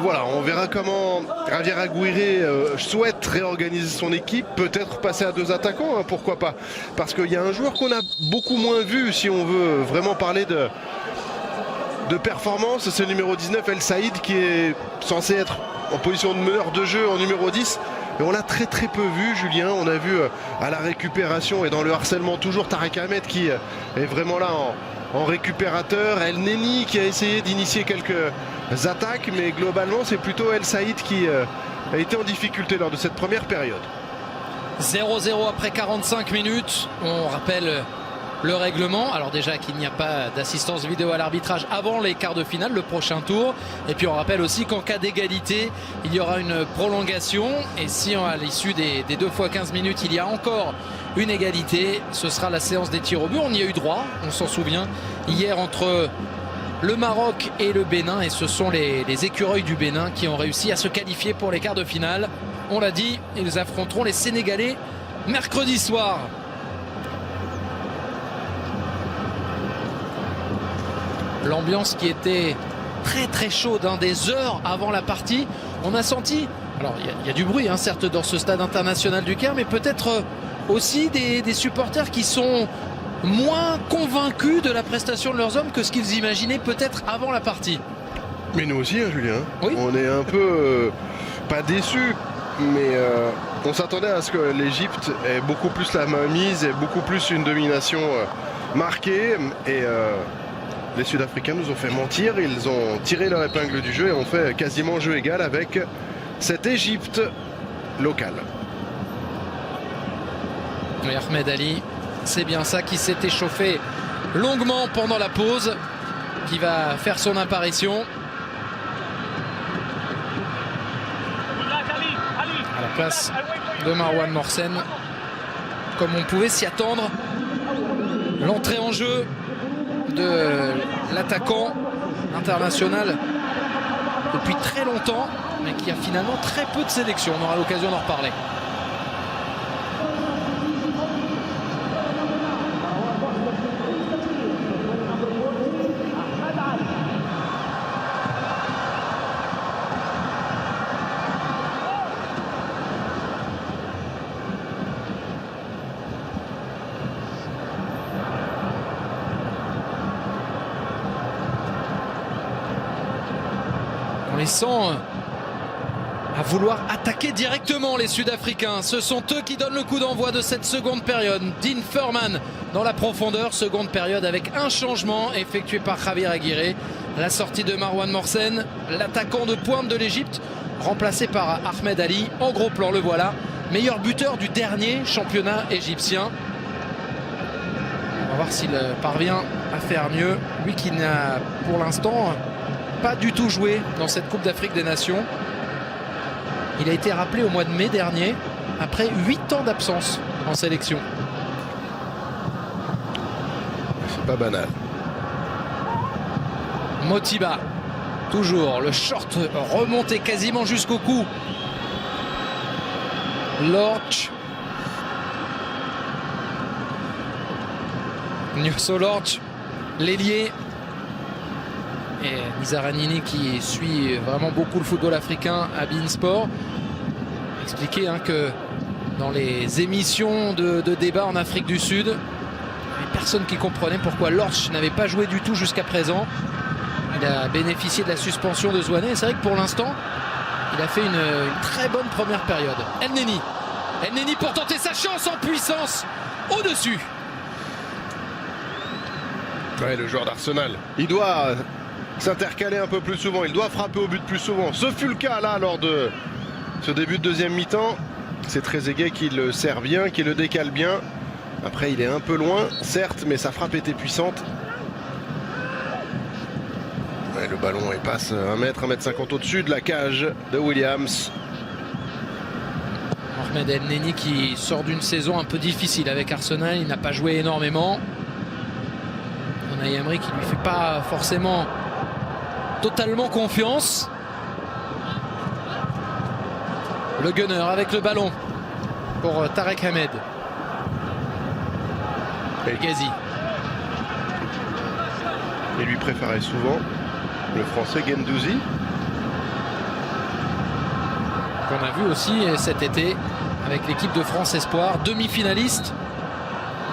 voilà, on verra comment Javier Aguirre souhaite réorganiser son équipe, peut-être passer à 2 attaquants, pourquoi pas. Parce qu'il y a un joueur qu'on a beaucoup moins vu, si on veut vraiment parler de performance, c'est le numéro 19, El Saïd, qui est censé être en position de meneur de jeu en numéro 10. Et on l'a très peu vu, Julien. On a vu à la récupération et dans le harcèlement toujours Tarek Ahmed qui est vraiment là en récupérateur. El Neni qui a essayé d'initier quelques attaques, mais globalement c'est plutôt El Saïd qui a été en difficulté lors de cette première période. 0-0 après 45 minutes. On rappelle le règlement. Alors déjà qu'il n'y a pas d'assistance vidéo à l'arbitrage avant les quarts de finale, le prochain tour. Et puis on rappelle aussi qu'en cas d'égalité, il y aura une prolongation. Et si à l'issue des 2 x 15 minutes, il y a encore une égalité, ce sera la séance des tirs au but. On y a eu droit, on s'en souvient, hier entre le Maroc et le Bénin. Et ce sont les écureuils du Bénin qui ont réussi à se qualifier pour les quarts de finale. On l'a dit, ils affronteront les Sénégalais mercredi soir. L'ambiance qui était très chaude, des heures avant la partie. On a senti, alors il y a du bruit certes dans ce stade international du Caire, mais peut-être aussi des supporters qui sont moins convaincus de la prestation de leurs hommes que ce qu'ils imaginaient peut-être avant la partie. Mais nous aussi, Julien, oui. On est un peu pas déçus, mais on s'attendait à ce que l'Égypte ait beaucoup plus la main mise et beaucoup plus une domination marquée. Et les Sud-Africains nous ont fait mentir, ils ont tiré leur épingle du jeu et ont fait quasiment jeu égal avec cette Égypte locale. Et Ahmed Ali, c'est bien ça qui s'est échauffé longuement pendant la pause, qui va faire son apparition. À la place de Marwan Morsen, comme on pouvait s'y attendre. L'entrée en jeu de l'attaquant international depuis très longtemps, mais qui a finalement très peu de sélection. On aura l'occasion d'en reparler. On les sent à vouloir attaquer directement, les Sud-Africains. Ce sont eux qui donnent le coup d'envoi de cette seconde période. Dean Furman dans la profondeur, seconde période avec un changement effectué par Javier Aguirre. La sortie de Marwan Morsen, l'attaquant de pointe de l'Égypte, remplacé par Ahmed Ali. En gros plan, le voilà, meilleur buteur du dernier championnat égyptien. On va voir s'il parvient à faire mieux. Lui qui n'a pour l'instant pas du tout joué dans cette Coupe d'Afrique des Nations. Il a été rappelé au mois de mai dernier, après 8 ans d'absence en sélection. C'est pas banal. Motiba, toujours le short remonté quasiment jusqu'au cou. Lorch. Nyoso Lorch, l'ailier. Et Nizaranini, qui suit vraiment beaucoup le football africain à beIN Sport, expliquait que dans les émissions de débat en Afrique du Sud, il n'y avait personne qui comprenait pourquoi Lorch n'avait pas joué du tout jusqu'à présent. Il a bénéficié de la suspension de Zouané. C'est vrai que pour l'instant, il a fait une très bonne première période. Elneny pour tenter sa chance en puissance au-dessus. Ouais, le joueur d'Arsenal, il doit s'intercaler un peu plus souvent, il doit frapper au but plus souvent. Ce fut le cas là lors de ce début de deuxième mi-temps. C'est Trezeguet qui le sert bien, qui le décale bien. Après, il est un peu loin, certes, mais sa frappe était puissante. Ouais, le ballon il passe 1 mètre, 1 mètre 50 au-dessus de la cage de Williams. Mohamed Elneny qui sort d'une saison un peu difficile avec Arsenal. Il n'a pas joué énormément. Unai Emery qui lui fait pas forcément totalement confiance. Le gunner avec le ballon pour Tarek Ahmed. Ghazi. Et lui préférait souvent le français Guendouzi. Qu'on a vu aussi cet été avec l'équipe de France Espoir, demi-finaliste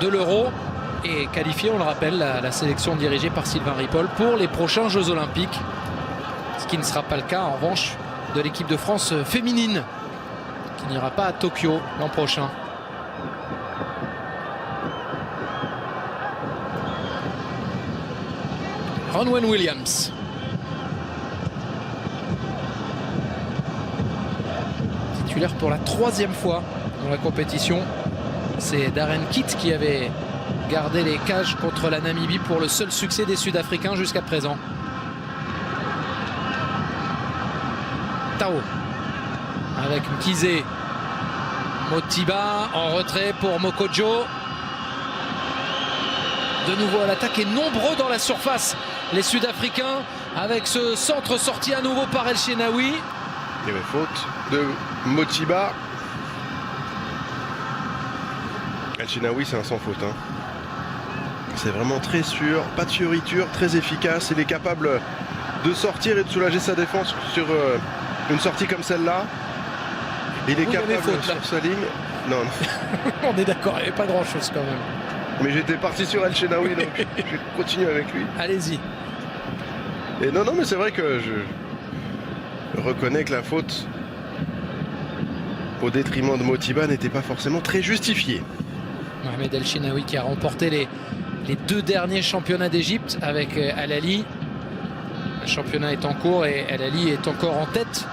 de l'Euro et qualifié, on le rappelle, la sélection dirigée par Sylvain Ripoll pour les prochains Jeux Olympiques. Ce qui ne sera pas le cas en revanche de l'équipe de France féminine qui n'ira pas à Tokyo l'an prochain. Ronwen Williams. Titulaire pour la 3e fois dans la compétition. C'est Darren Kitt qui avait gardé les cages contre la Namibie pour le seul succès des Sud-Africains jusqu'à présent. Tao avec Mkhize. Motiba en retrait pour Mokojo. De nouveau à l'attaque et nombreux dans la surface les Sud-Africains avec ce centre sorti à nouveau par El Shenaoui. Il y avait faute de Motiba. El Shenaoui, c'est un sans faute. C'est vraiment très sûr, pas de fioriture, très efficace. Il est capable de sortir et de soulager sa défense sur une sortie comme celle-là. Il est capable sur sa ligne. Non. On est d'accord, il n'y avait pas grand-chose quand même. Mais j'étais parti sur El Shenaoui, donc je vais continuer avec lui. Allez-y. Et non, mais c'est vrai que je reconnais que la faute au détriment de Motiba n'était pas forcément très justifiée. Mohamed El Shenaoui qui a remporté les 2 derniers championnats d'Égypte avec Al Ahly. Le championnat est en cours et Al Ahly est encore en tête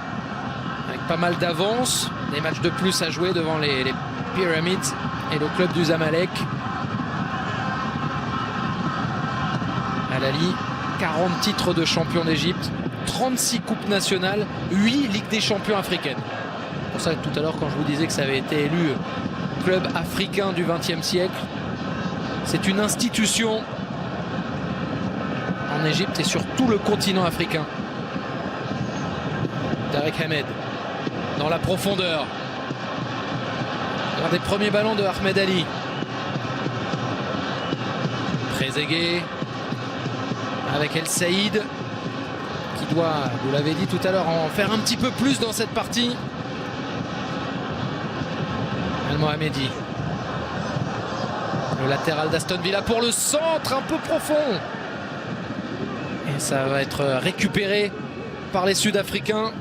avec pas mal d'avance. Des matchs de plus à jouer devant les Pyramids et le club du Zamalek. Al Ahly, 40 titres de champion d'Égypte, 36 coupes nationales, 8 Ligues des champions africaines. C'est pour ça que tout à l'heure, quand je vous disais que ça avait été élu club africain du XXe siècle, c'est une institution en Égypte et sur tout le continent africain. Tarek Ahmed dans la profondeur. L'un des premiers ballons de Ahmed Ali. Trezeguet avec El Saïd qui doit, vous l'avez dit tout à l'heure, en faire un petit peu plus dans cette partie. El Mohamedi. Le latéral d'Aston Villa pour le centre un peu profond. Et ça va être récupéré par les Sud-Africains.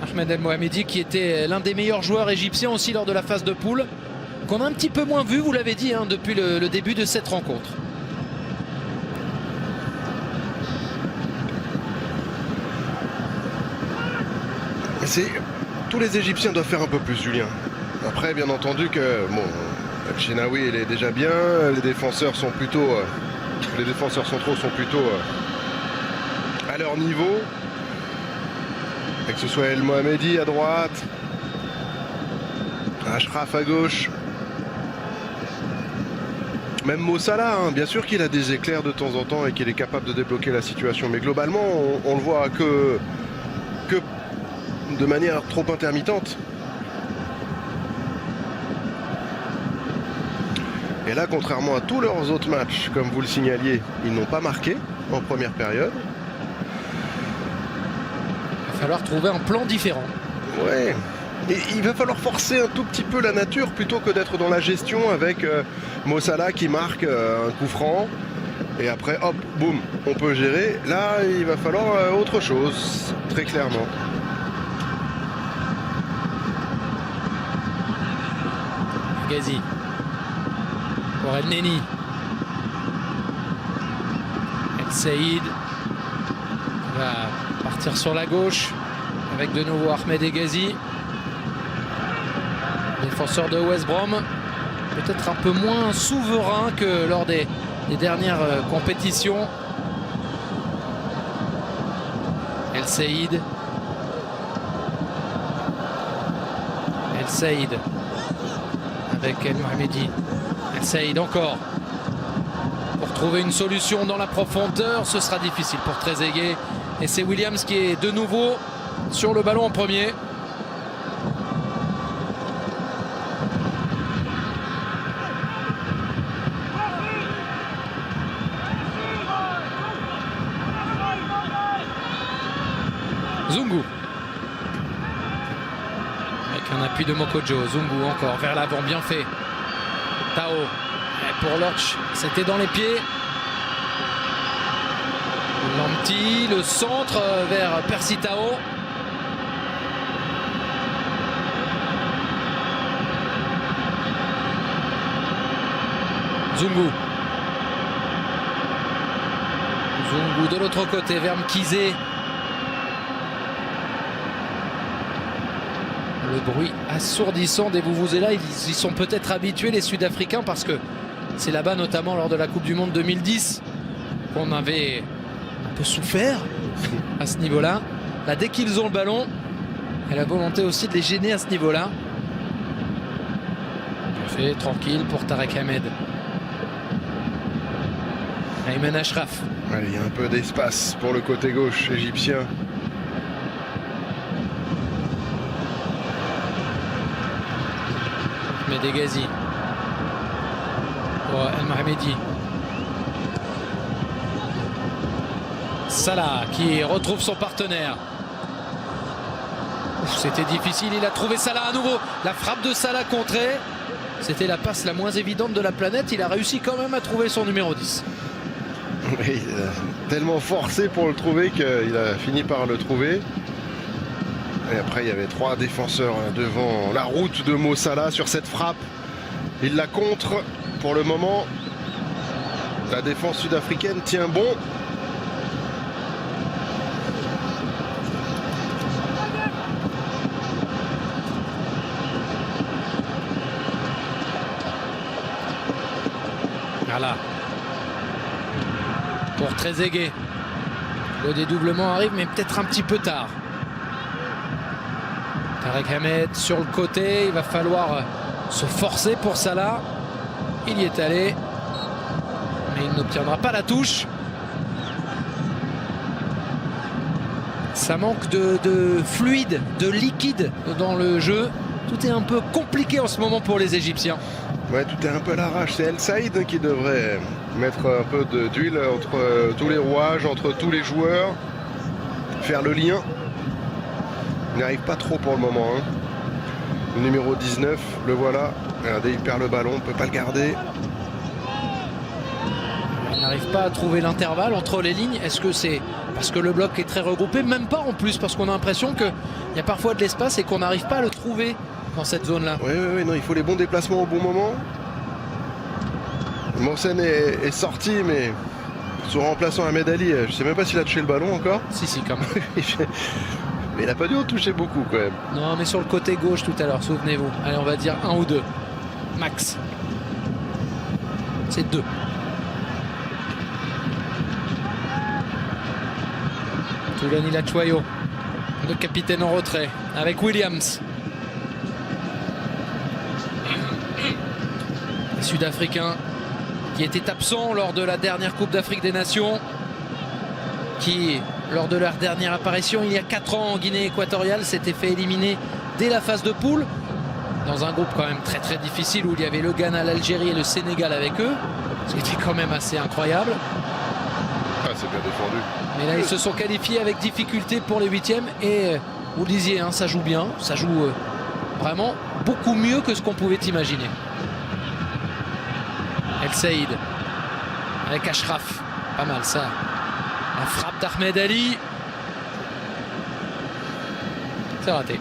Ahmed El Mohamedi qui était l'un des meilleurs joueurs égyptiens aussi lors de la phase de poule. Qu'on a un petit peu moins vu, vous l'avez dit, depuis le début de cette rencontre. Tous les Égyptiens doivent faire un peu plus, Julien. Après, bien entendu que El Shenaoui, il est déjà bien. Les défenseurs sont plutôt, les défenseurs centraux sont plutôt à leur niveau. Et que ce soit El Mohamedi à droite, Achraf à gauche, même Mo Salah, bien sûr qu'il a des éclairs de temps en temps et qu'il est capable de débloquer la situation. Mais globalement, on le voit que de manière trop intermittente. Et là, contrairement à tous leurs autres matchs, comme vous le signaliez, ils n'ont pas marqué en première période. va falloir trouver un plan différent. Ouais. Et il va falloir forcer un tout petit peu la nature plutôt que d'être dans la gestion avec Mo Salah qui marque un coup franc. Et après, hop, boum, on peut gérer. Là, il va falloir autre chose, très clairement. Ghazi pour El Neni. El Saïd va partir sur la gauche avec de nouveau Ahmed Ghazi, défenseur de West Brom, peut-être un peu moins souverain que lors des dernières compétitions. El Saïd. El Saïd avec El Mohamedi. El Saïd encore. Pour trouver une solution dans la profondeur, ce sera difficile pour Trezeguet. Et c'est Williams qui est de nouveau sur le ballon en premier. Zungu. Avec un appui de Mokojo. Zungu encore vers l'avant, bien fait. Tao. Et pour Lorch, c'était dans les pieds. Lanti, le centre vers Percy Tao. Zungu. Zungu de l'autre côté vers Mkizé. Le bruit assourdissant des vuvuzelas, ils y sont peut-être habitués les Sud-Africains parce que c'est là-bas notamment lors de la Coupe du Monde 2010 qu'on avait un peu souffert à ce niveau-là. Là, dès qu'ils ont le ballon, et la volonté aussi de les gêner à ce niveau-là. Fait tranquille pour Tarek Ahmed. Ayman Ashraf. Allez, il y a un peu d'espace pour le côté gauche égyptien. Ahmed Ghazi. Pour El Mohamedi. Salah qui retrouve son partenaire. C'était difficile, il a trouvé Salah à nouveau. La frappe de Salah contrée. C'était la passe la moins évidente de la planète. Il a réussi quand même à trouver son numéro 10. Oui, tellement forcé pour le trouver qu'il a fini par le trouver. Et après, il y avait trois défenseurs devant la route de Mo Salah sur cette frappe. Il la contre. Pour le moment, la défense sud-africaine tient bon. Voilà. Pour Trezeguet. Le dédoublement arrive, mais peut-être un petit peu tard. Tarek Ahmed sur le côté. Il va falloir se forcer pour Salah. Il y est allé. Mais il n'obtiendra pas la touche. Ça manque de fluide, de liquide dans le jeu. Tout est un peu compliqué en ce moment pour les Égyptiens. Ouais, tout est un peu à l'arrache. C'est El Saïd qui devrait mettre un peu d'huile entre tous les rouages, entre tous les joueurs. Faire le lien. Il n'arrive pas trop pour le moment. Hein. Le numéro 19, le voilà. Regardez, il perd le ballon, on ne peut pas le garder. Il n'arrive pas à trouver l'intervalle entre les lignes. Est-ce que c'est parce que le bloc est très regroupé? Même pas en plus, parce qu'on a l'impression qu'il y a parfois de l'espace et qu'on n'arrive pas à le trouver dans cette zone-là. Oui, non, il faut les bons déplacements au bon moment. Mohsen est sorti, mais son remplaçant Ahmed Ali, je ne sais même pas s'il a touché le ballon encore. Si, quand même. Mais il n'a pas dû en toucher beaucoup quand même. Non, mais sur le côté gauche tout à l'heure, souvenez-vous. Allez, on va dire 1 ou 2. Max. C'est 2. Toulani Lachoyo, le capitaine en retrait, avec Williams. Les Sud-Africains qui étaient absents lors de la dernière Coupe d'Afrique des Nations, qui, lors de leur dernière apparition il y a 4 ans en Guinée équatoriale, s'étaient fait éliminer dès la phase de poule, dans un groupe quand même très très difficile où il y avait le Ghana, l'Algérie et le Sénégal avec eux, ce qui était quand même assez incroyable. Ah, c'est bien défendu. Mais là, ils se sont qualifiés avec difficulté pour les huitièmes. Et vous le disiez, hein, ça joue bien. Ça joue vraiment beaucoup mieux que ce qu'on pouvait imaginer. El Saïd avec Achraf. Pas mal ça. La frappe d'Ahmed Ali. C'est raté.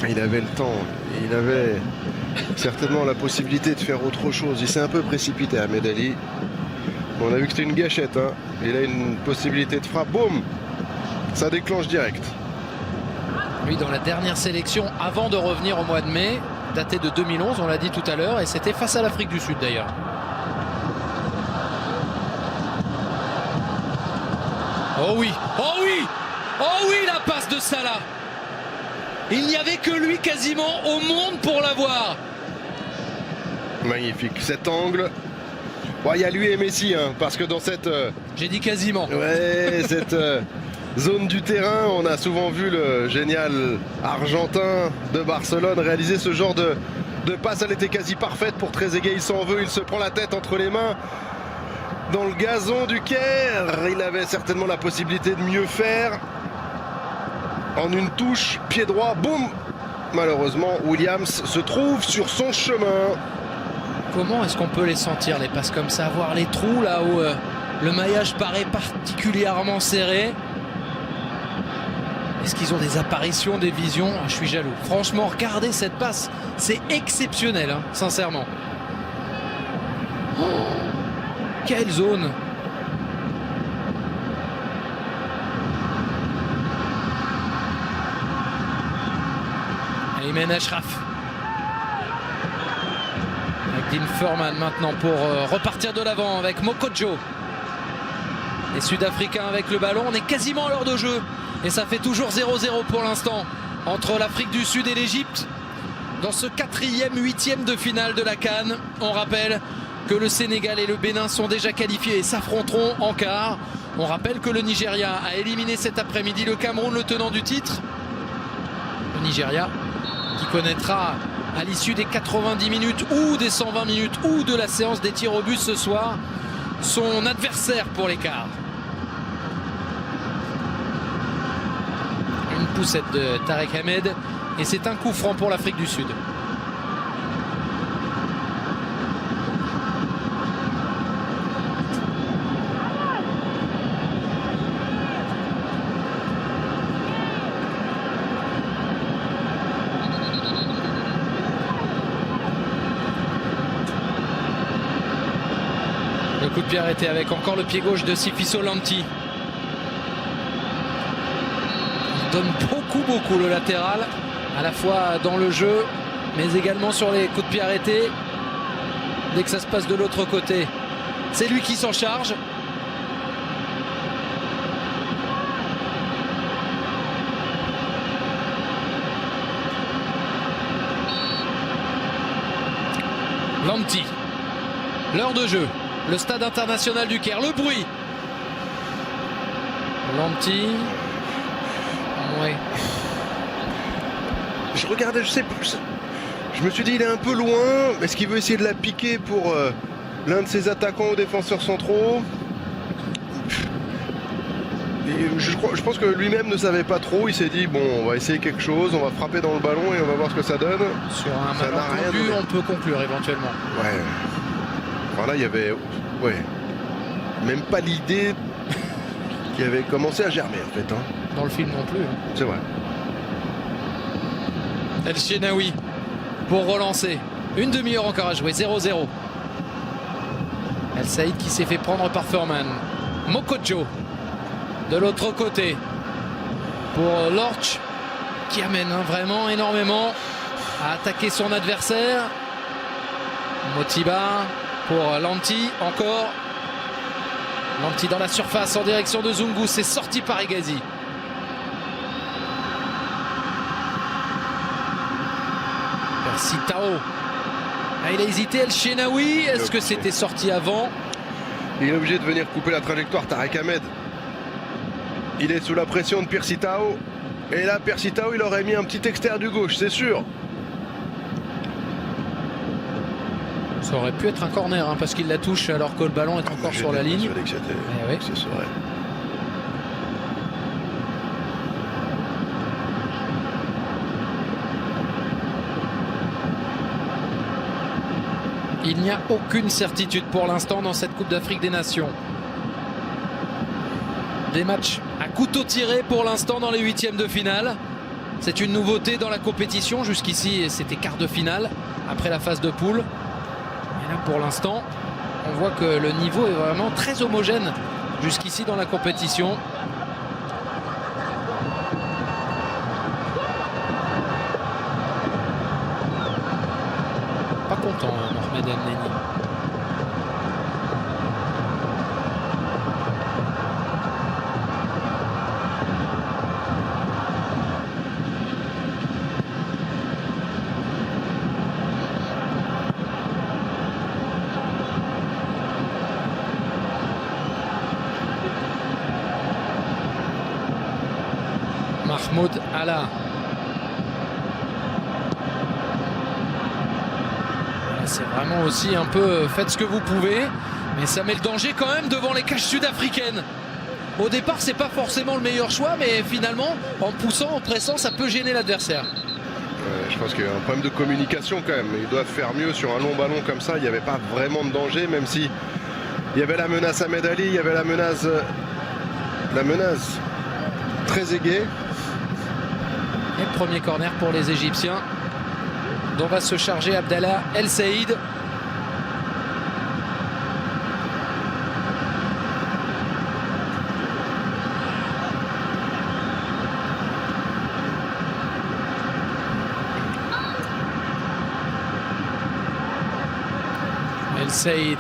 Il avait le temps, il avait certainement la possibilité de faire autre chose. Il s'est un peu précipité, Ahmed Ali. On a vu que c'était une gâchette, hein. Il a une possibilité de frappe, boum, ça déclenche direct. Lui, dans la dernière sélection, avant de revenir au mois de mai, daté de 2011, on l'a dit tout à l'heure, et c'était face à l'Afrique du Sud d'ailleurs. Oh oui, oh oui, oh oui, la passe de Salah. Il n'y avait que lui quasiment au monde pour l'avoir. Magnifique, cet angle. Bon, il y a lui et Messi, hein, parce que dans cette... J'ai dit quasiment. Ouais, cette zone du terrain, on a souvent vu le génial Argentin de Barcelone réaliser ce genre de passe. Elle était quasi parfaite pour Trezeguet, il s'en veut, il se prend la tête entre les mains. Dans le gazon du Caire, il avait certainement la possibilité de mieux faire. En une touche, pied droit, boum. Malheureusement, Williams se trouve sur son chemin. Comment est-ce qu'on peut les sentir, les passes comme ça, voir les trous là où le maillage paraît particulièrement serré? Est-ce qu'ils ont des apparitions, des visions? Je suis jaloux. Franchement, regardez cette passe, c'est exceptionnel, hein, sincèrement. Oh, quelle zone! Ayman Achraf. Avec Dean Furman maintenant pour repartir de l'avant avec Mokotjo. Les Sud-Africains avec le ballon. On est quasiment à l'heure de jeu. Et ça fait toujours 0-0 pour l'instant entre l'Afrique du Sud et l'Égypte. Dans ce 4e, 8e de finale de la CAN. On rappelle que le Sénégal et le Bénin sont déjà qualifiés et s'affronteront en quart. On rappelle que le Nigeria a éliminé cet après-midi le Cameroun, le tenant du titre. Le Nigeria qui connaîtra à l'issue des 90 minutes ou des 120 minutes ou de la séance des tirs au but ce soir son adversaire pour les quarts. Une poussette de Tarek Ahmed et c'est un coup franc pour l'Afrique du Sud. Le coup de pied arrêté avec encore le pied gauche de Sifiso Lanti. Il donne beaucoup le latéral, à la fois dans le jeu, mais également sur les coups de pied arrêtés. Dès que ça se passe de l'autre côté, c'est lui qui s'en charge. Lanti. L'heure de jeu. Le stade international du Caire, le bruit. Lanti. Ouais. Je regardais, je me suis dit il est un peu loin. Est-ce qu'il veut essayer de la piquer pour l'un de ses attaquants ou défenseurs centraux? Et je pense que lui-même ne savait pas trop. Il s'est dit bon, on va essayer quelque chose, on va frapper dans le ballon et on va voir ce que ça donne. Sur un malentendu, on peut conclure éventuellement. Ouais. Voilà, il y avait même pas l'idée qui avait commencé à germer en fait. Hein. Dans le film non plus. Hein. C'est vrai. El Shenaoui pour relancer. Une demi-heure encore à jouer, 0-0. El Saïd qui s'est fait prendre par Furman. Mokotjo de l'autre côté pour Lorch qui amène vraiment énormément à attaquer son adversaire. Motiba pour Lanti, encore. Lanti dans la surface en direction de Zungu, c'est sorti par Hegazi. Percy Tao. Ah, il a hésité, El Shenaoui. Est-ce que c'était sorti avant? Il est obligé de venir couper la trajectoire, Tarek Ahmed. Il est sous la pression de Percy Tao. Et là, Percy Tao, il aurait mis un petit extérieur du gauche, c'est sûr. Ça aurait pu être un corner, hein, parce qu'il la touche alors que le ballon est encore sur la ligne. Eh oui. Ce serait. Il n'y a aucune certitude pour l'instant dans cette Coupe d'Afrique des Nations. Des matchs à couteau tiré pour l'instant dans les huitièmes de finale. C'est une nouveauté dans la compétition. Jusqu'ici, c'était quart de finale après la phase de poule. Et là, pour l'instant, on voit que le niveau est vraiment très homogène jusqu'ici dans la compétition. Pas content, hein, Mohamed El-Neni. Mahmoud Alaa. C'est vraiment aussi un peu faites ce que vous pouvez, mais ça met le danger quand même devant les cages sud-africaines. Au départ, c'est pas forcément le meilleur choix, mais finalement, en poussant, en pressant, ça peut gêner l'adversaire. Je pense qu'il y a un problème de communication quand même. Ils doivent faire mieux sur un long ballon comme ça. Il n'y avait pas vraiment de danger, même si il y avait la menace Ahmed Ali, il y avait la menace Trezeguet. Et le premier corner pour les Égyptiens, dont va se charger Abdallah El Saïd. El Saïd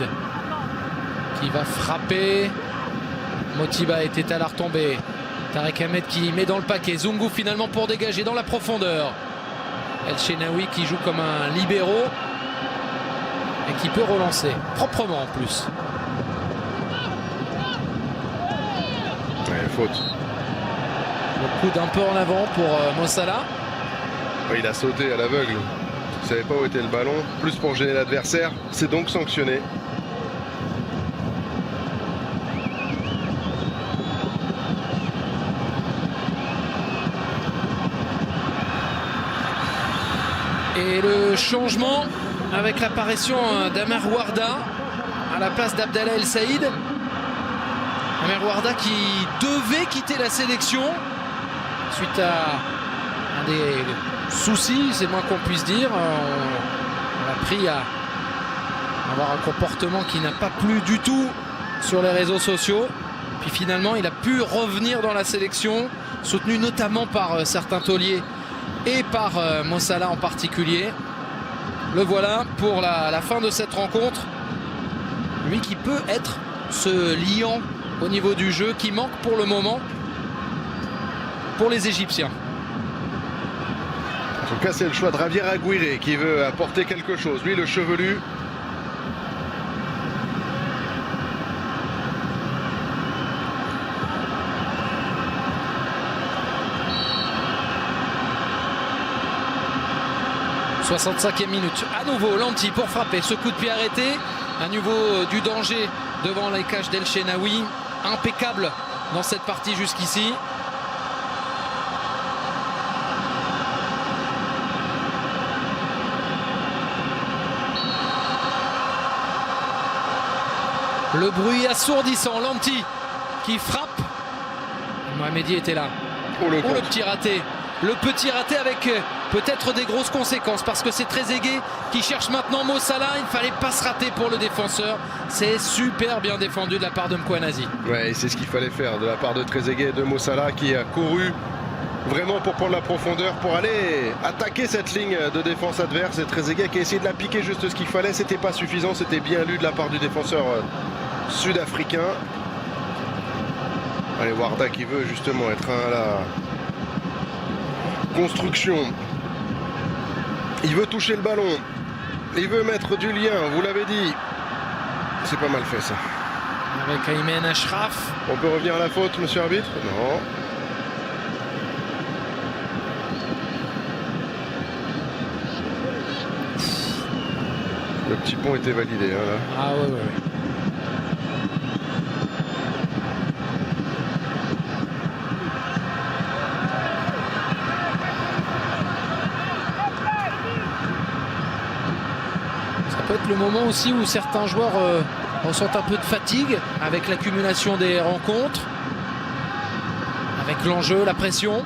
qui va frapper. Motiba était à la retombée. Tarek Ahmed qui met dans le paquet. Zungu finalement pour dégager dans la profondeur. El Shenaoui qui joue comme un libéro et qui peut relancer proprement en plus. Ouais, faute. Le coup d'un peu en avant pour Mo Salah. Il a sauté à l'aveugle. Il ne savait pas où était le ballon. Plus pour gêner l'adversaire. C'est donc sanctionné. Et le changement avec l'apparition d'Amer Warda à la place d'Abdallah El Saïd. Amer Warda qui devait quitter la sélection suite à des soucis, c'est moins qu'on puisse dire. On a pris à avoir un comportement qui n'a pas plu du tout sur les réseaux sociaux. Puis finalement, il a pu revenir dans la sélection, soutenu notamment par certains tauliers et par Mo Salah en particulier. Le voilà pour la fin de cette rencontre. Lui qui peut être ce liant au niveau du jeu qui manque pour le moment pour les Égyptiens. En tout cas, c'est le choix de Javier Aguirre qui veut apporter quelque chose. Lui, le chevelu. « 65e minute, à nouveau Lanti pour frapper, ce coup de pied arrêté, à nouveau du danger devant les cages d'El Shenaoui, impeccable dans cette partie jusqu'ici. Le bruit assourdissant, Lanti qui frappe, Mohamedi était là, Le petit raté. Le petit raté avec peut-être des grosses conséquences parce que c'est Trezeguet qui cherche maintenant Mo Salah. Il ne fallait pas se rater pour le défenseur. C'est super bien défendu de la part de Mkwanezi. Ouais, c'est ce qu'il fallait faire de la part de Trezeguet et de Mo Salah qui a couru vraiment pour prendre la profondeur, pour aller attaquer cette ligne de défense adverse. Et Trezeguet qui a essayé de la piquer juste ce qu'il fallait. C'était pas suffisant, c'était bien lu de la part du défenseur sud-africain. Allez, Warda qui veut justement être à la construction. Il veut toucher le ballon. Il veut mettre du lien, vous l'avez dit. C'est pas mal fait ça. Avec Aymen Ashraf. On peut revenir à la faute, monsieur l'arbitre? Non. Le petit pont était validé. Hein, là. Ah ouais, ouais, ouais. Ça peut être le moment aussi où certains joueurs ressentent un peu de fatigue avec l'accumulation des rencontres, avec l'enjeu, la pression.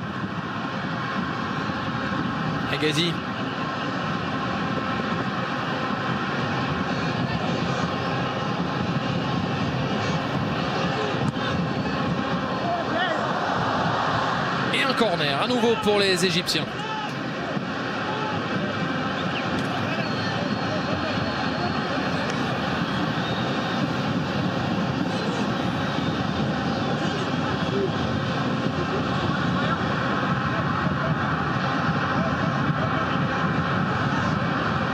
Hegazy. Et un corner à nouveau pour les Égyptiens.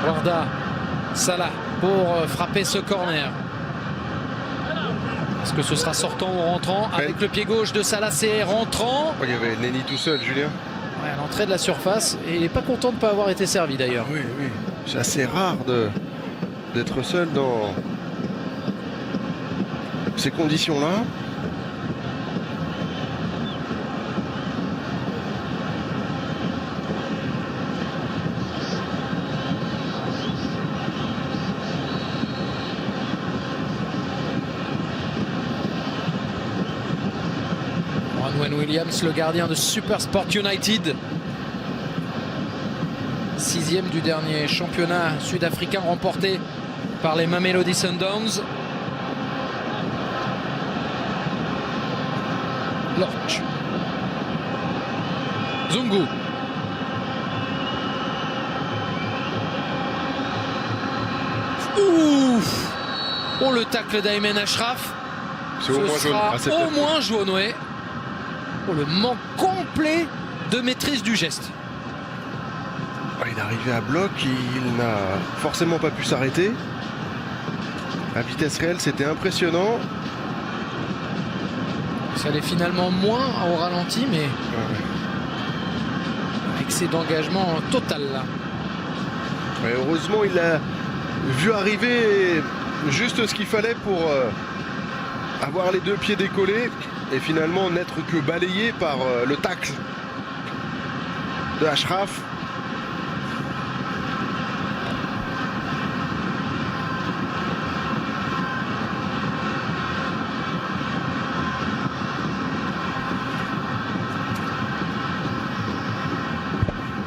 Warda, Salah pour frapper ce corner. Est-ce que ce sera sortant ou rentrant? Avec le pied gauche de Salah, c'est rentrant. Oh, il y avait Neni tout seul, Julien. Ouais, à l'entrée de la surface. Et il n'est pas content de ne pas avoir été servi d'ailleurs. Oui, oui. C'est assez rare d'être seul dans ces conditions-là. Ronwen Williams, le gardien de Supersport United. 6e du dernier championnat sud-africain remporté par les Mamelodi Sundowns. Lorch. Zungu. Ouf. Oh, le tacle d'Aymen Ashraf. C'est au moins jaune. Ce sera au moins jaune, ouais. Oh, le manque complet de maîtrise du geste. Il est arrivé à bloc, il n'a forcément pas pu s'arrêter. À vitesse réelle, c'était impressionnant. Ça allait finalement moins au ralenti, mais excès d'engagement total là. Ouais, heureusement, il a vu arriver juste ce qu'il fallait pour avoir les deux pieds décollés et finalement n'être que balayé par le tacle de Ashraf.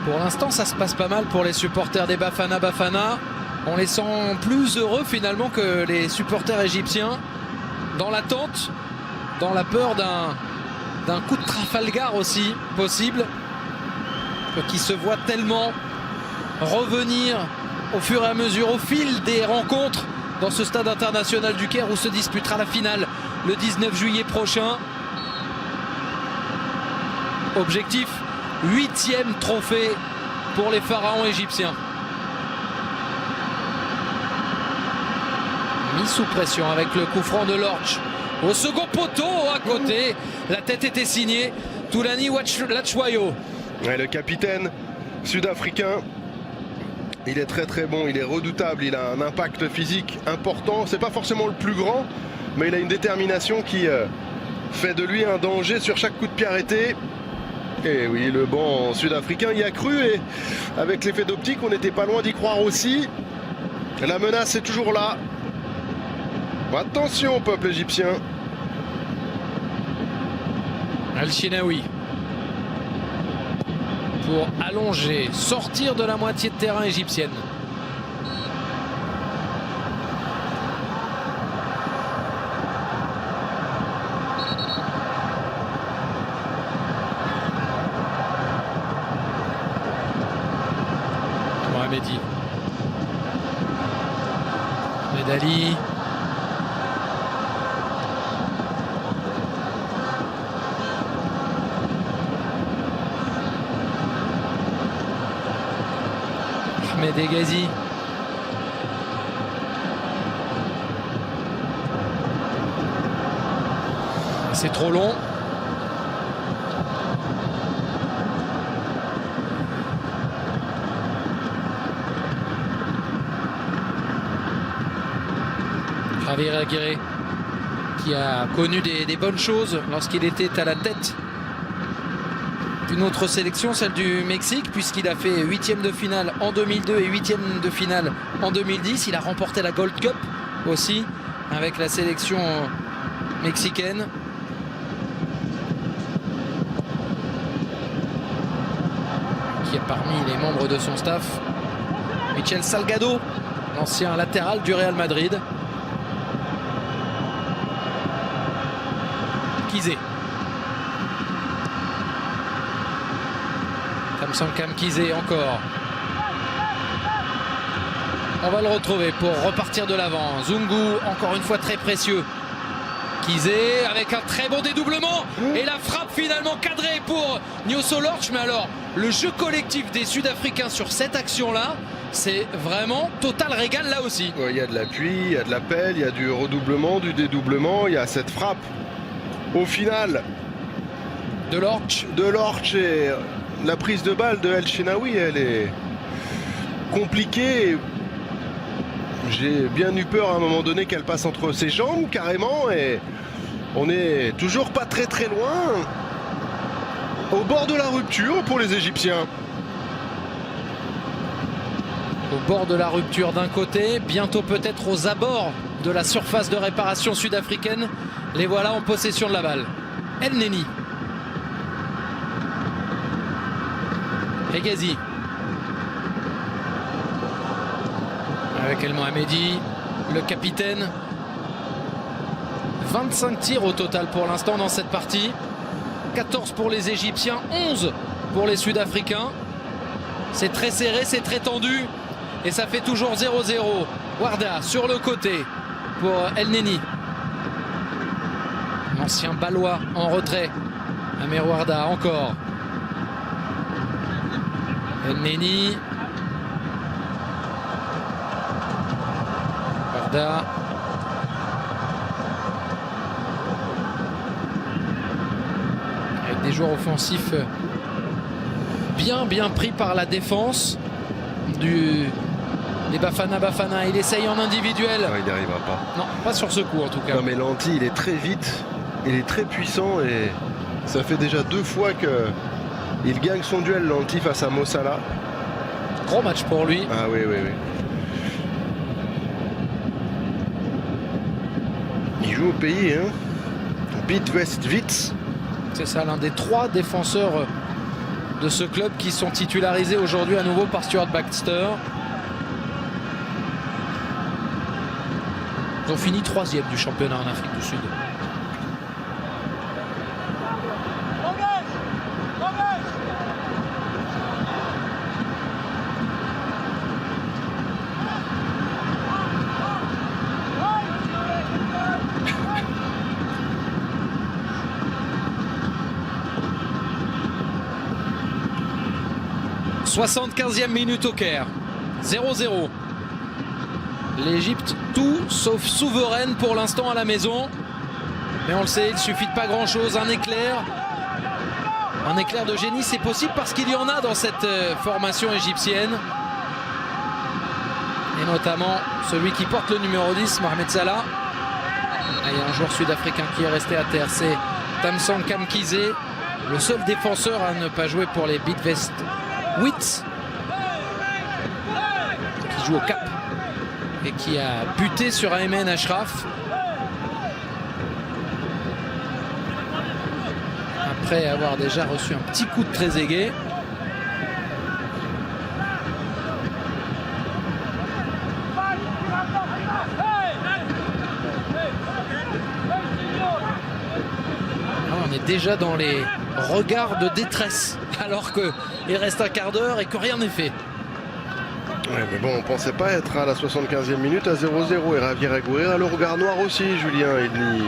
Pour l'instant, ça se passe pas mal pour les supporters des Bafana Bafana. On les sent plus heureux finalement que les supporters égyptiens. Dans l'attente, dans la peur d'un coup de Trafalgar aussi possible. Qui se voit tellement revenir au fur et à mesure, au fil des rencontres dans ce stade international du Caire où se disputera la finale le 19 juillet prochain. Objectif, 8e trophée pour les pharaons égyptiens. Mis sous pression avec le coup franc de Lorch. Au second poteau à côté, la tête était signée Toulani Latchwayo. Ouais, le capitaine sud-africain, il est très très bon, il est redoutable, il a un impact physique important. C'est pas forcément le plus grand, mais il a une détermination qui fait de lui un danger sur chaque coup de pied arrêté. Et oui, le banc sud-africain y a cru et avec l'effet d'optique, on n'était pas loin d'y croire aussi. La menace est toujours là. Attention, peuple égyptien. Al-Shinaoui pour allonger, sortir de la moitié de terrain égyptienne. Mohamedi. Medali. Ahmed Hegazy. C'est trop long. Javier Aguirre, qui a connu des bonnes choses lorsqu'il était à la tête d'une autre sélection, celle du Mexique, puisqu'il a fait 8e de finale en 2002 et 8e de finale en 2010. Il a remporté la Gold Cup aussi avec la sélection mexicaine. Qui est parmi les membres de son staff Michel Salgado, l'ancien latéral du Real Madrid. Kizé. Tamsangkham Kizé encore. On va le retrouver pour repartir de l'avant. Zungu, encore une fois très précieux. Kizé avec un très bon dédoublement et la frappe finalement cadrée pour Nyoso Lorch. Mais alors, le jeu collectif des Sud-Africains sur cette action-là, c'est vraiment total régal là aussi. Il y a de l'appui, il y a de l'appel, il y a du redoublement, du dédoublement, il y a cette frappe. Au final, de Lorch. Et la prise de balle de El Shenaoui, elle est compliquée. J'ai bien eu peur à un moment donné qu'elle passe entre ses jambes carrément, et on est toujours pas très loin. Au bord de la rupture pour les Égyptiens. Au bord de la rupture d'un côté, bientôt peut-être aux abords de la surface de réparation sud-africaine. Les voilà en possession de la balle. El Neni. Hegazi. Avec El Mohamedi, le capitaine. 25 tirs au total pour l'instant dans cette partie. 14 pour les Égyptiens, 11 pour les Sud-Africains. C'est très serré, c'est très tendu. Et ça fait toujours 0-0. Warda sur le côté pour El Neni. L'ancien Balois en retrait. Amir Warda encore. El Neni. Warda. Avec des joueurs offensifs bien pris par la défense des Bafana. Il essaye en individuel. Non, il n'y arrivera pas. Non, pas sur ce coup en tout cas. Non, mais Lanty, il est très vite, il est très puissant, et ça fait déjà 2 fois qu'il gagne son duel, Lanty, face à Mo Salah. Gros match pour lui. Ah oui. Il joue au pays, hein. Bidvest Wits. C'est ça, l'un des 3 défenseurs de ce club qui sont titularisés aujourd'hui à nouveau par Stuart Baxter. Ils ont fini 3e du championnat en Afrique du Sud. « 75e minute au Caire, 0-0. L'Égypte tout sauf souveraine pour l'instant à la maison. Mais on le sait, il ne suffit de pas grand-chose. Un éclair de génie, c'est possible parce qu'il y en a dans cette formation égyptienne. Et notamment celui qui porte le numéro 10, Mohamed Salah. Il y a un joueur sud-africain qui est resté à terre, c'est Tamsangkham Kizé, le seul défenseur à ne pas jouer pour les Bidvest Wits, qui joue au Cap et qui a buté sur Aymen Ashraf après avoir déjà reçu un petit coup de Trezeguet. On est déjà dans les regards de détresse alors qu'il reste un quart d'heure et que rien n'est fait. Ouais, mais bon, on pensait pas être à la 75e minute à 0-0, et Javier Aguirre a le regard noir aussi, Julien. Il n'y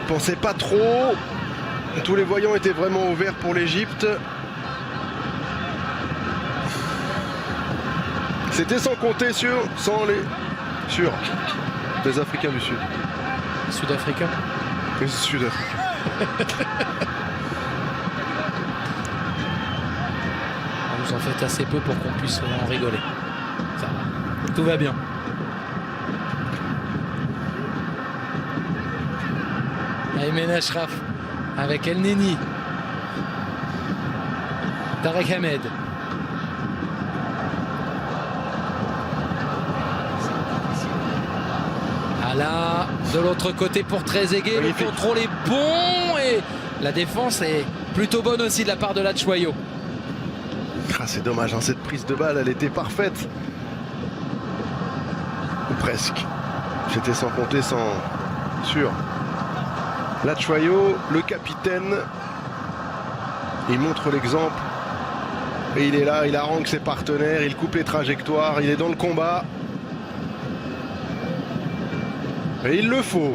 pensait pas trop. Tous les voyants étaient vraiment ouverts pour l'Égypte. C'était sans compter sur les Africains du Sud. Sud-Africains. Les Sud-Africains. Vous en faites assez peu pour qu'on puisse en rigoler. Ça va. Tout va bien. Aymen Achraf avec El Neni. Tarek Ahmed. Là, de l'autre côté pour Trezeguet, le contrôle est bon et la défense est plutôt bonne aussi de la part de Batshuayi. Ah, c'est dommage, hein, cette prise de balle, elle était parfaite. Ou presque. C'était sans compter, sans sûr. Batshuayi, le capitaine, il montre l'exemple. Et il est là, il harangue ses partenaires, il coupe les trajectoires, il est dans le combat. Et il le faut.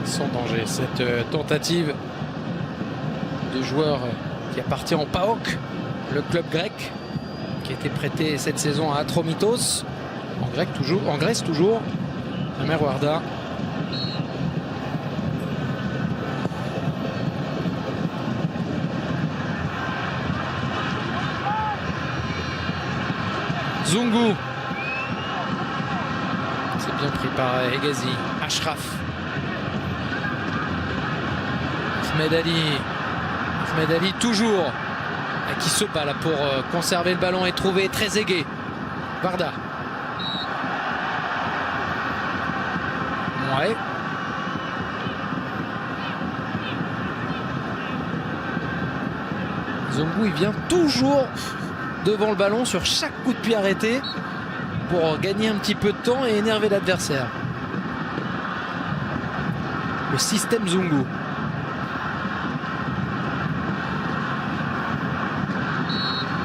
Sans danger, cette tentative de joueur qui appartient au PAOK, le club grec, qui a été prêté cette saison à Atromitos, en Grèce toujours, Amer Warda. Zungu. Bien pris par Hegazi. Achraf. Ahmed Ali toujours qui se bat là pour conserver le ballon et trouver Trezeguet. Warda. Ouais. Zungu, il vient toujours devant le ballon sur chaque coup de pied arrêté pour gagner un petit peu de temps et énerver l'adversaire. Le système Zungu.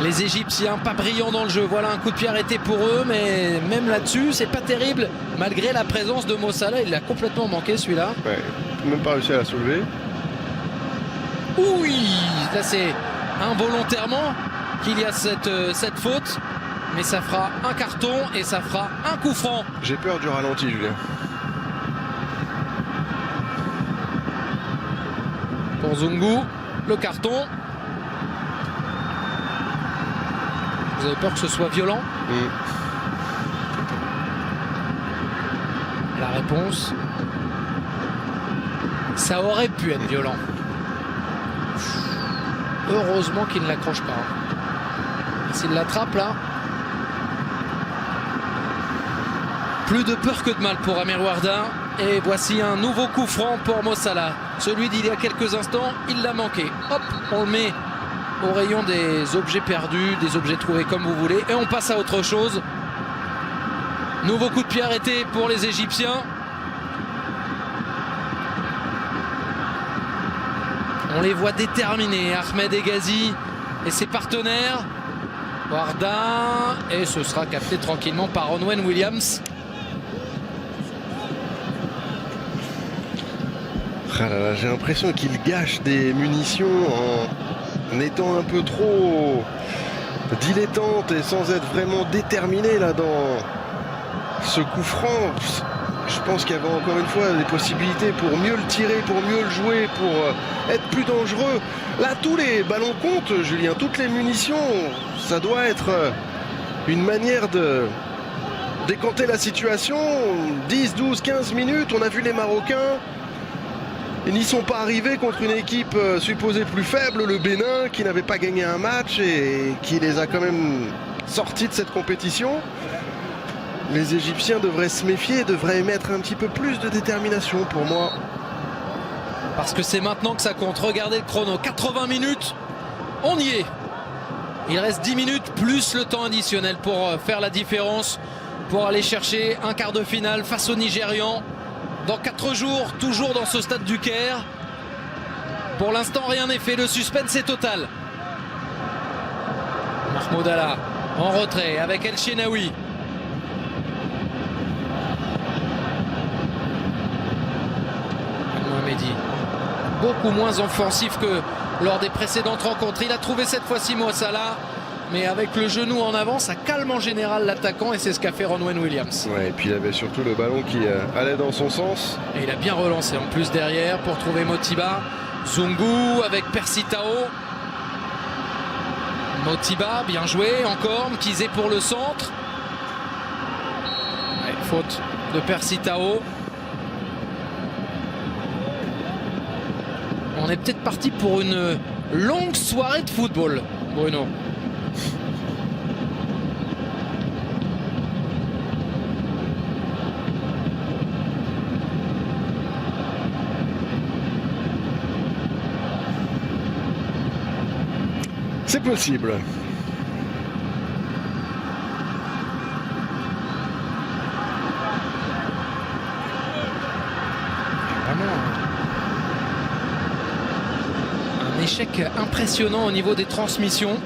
Les Égyptiens pas brillants dans le jeu. Voilà un coup de pied arrêté pour eux, mais même là-dessus, c'est pas terrible. Malgré la présence de Mo Salah, il l'a complètement manqué celui-là. Ouais, même pas réussi à la soulever. Oui, là c'est involontairement qu'il y a cette faute. Mais ça fera un carton et ça fera un coup franc. J'ai peur du ralenti, Julien. Pour Zungu, le carton. Vous avez peur que ce soit violent? La réponse, ça aurait pu être violent. Heureusement qu'il ne l'accroche pas. S'il l'attrape là, plus de peur que de mal pour Amer Warda. Et voici un nouveau coup franc pour Mo Salah. Celui d'il y a quelques instants, il l'a manqué. Hop, on le met au rayon des objets perdus, des objets trouvés comme vous voulez. Et on passe à autre chose. Nouveau coup de pied arrêté pour les Égyptiens. On les voit déterminés. Ahmed Hegazi et ses partenaires. Warda. Et ce sera capté tranquillement par Ronwen Williams. Ah là là, j'ai l'impression qu'il gâche des munitions en étant un peu trop dilettante et sans être vraiment déterminé là dans ce coup franc. Je pense qu'il y avait encore une fois des possibilités pour mieux le tirer, pour mieux le jouer, pour être plus dangereux. Là, tous les ballons comptent, Julien, toutes les munitions. Ça doit être une manière de décanter la situation. 10, 12, 15 minutes, on a vu les Marocains. Ils n'y sont pas arrivés contre une équipe supposée plus faible, le Bénin, qui n'avait pas gagné un match et qui les a quand même sortis de cette compétition. Les Égyptiens devraient se méfier, devraient mettre un petit peu plus de détermination pour moi. Parce que c'est maintenant que ça compte. Regardez le chrono, 80 minutes, on y est. Il reste 10 minutes plus le temps additionnel pour faire la différence, pour aller chercher un quart de finale face aux Nigérians. Dans 4 jours, toujours dans ce stade du Caire. Pour l'instant, rien n'est fait. Le suspense est total. Mahmoud Allah en retrait avec El Shenaoui. Mohamedi, beaucoup moins offensif que lors des précédentes rencontres. Il a trouvé cette fois-ci Mo Salah. Mais avec le genou en avant, ça calme en général l'attaquant et c'est ce qu'a fait Ronwen Williams. Ouais, et puis il avait surtout le ballon qui allait dans son sens. Et il a bien relancé en plus derrière pour trouver Motiba. Zungu avec Percy Tao. Motiba, bien joué encore. Mkizé pour le centre. Ouais, faute de Percy Tao. On est peut-être parti pour une longue soirée de football, Bruno. C'est possible. Vraiment un échec impressionnant au niveau des transmissions.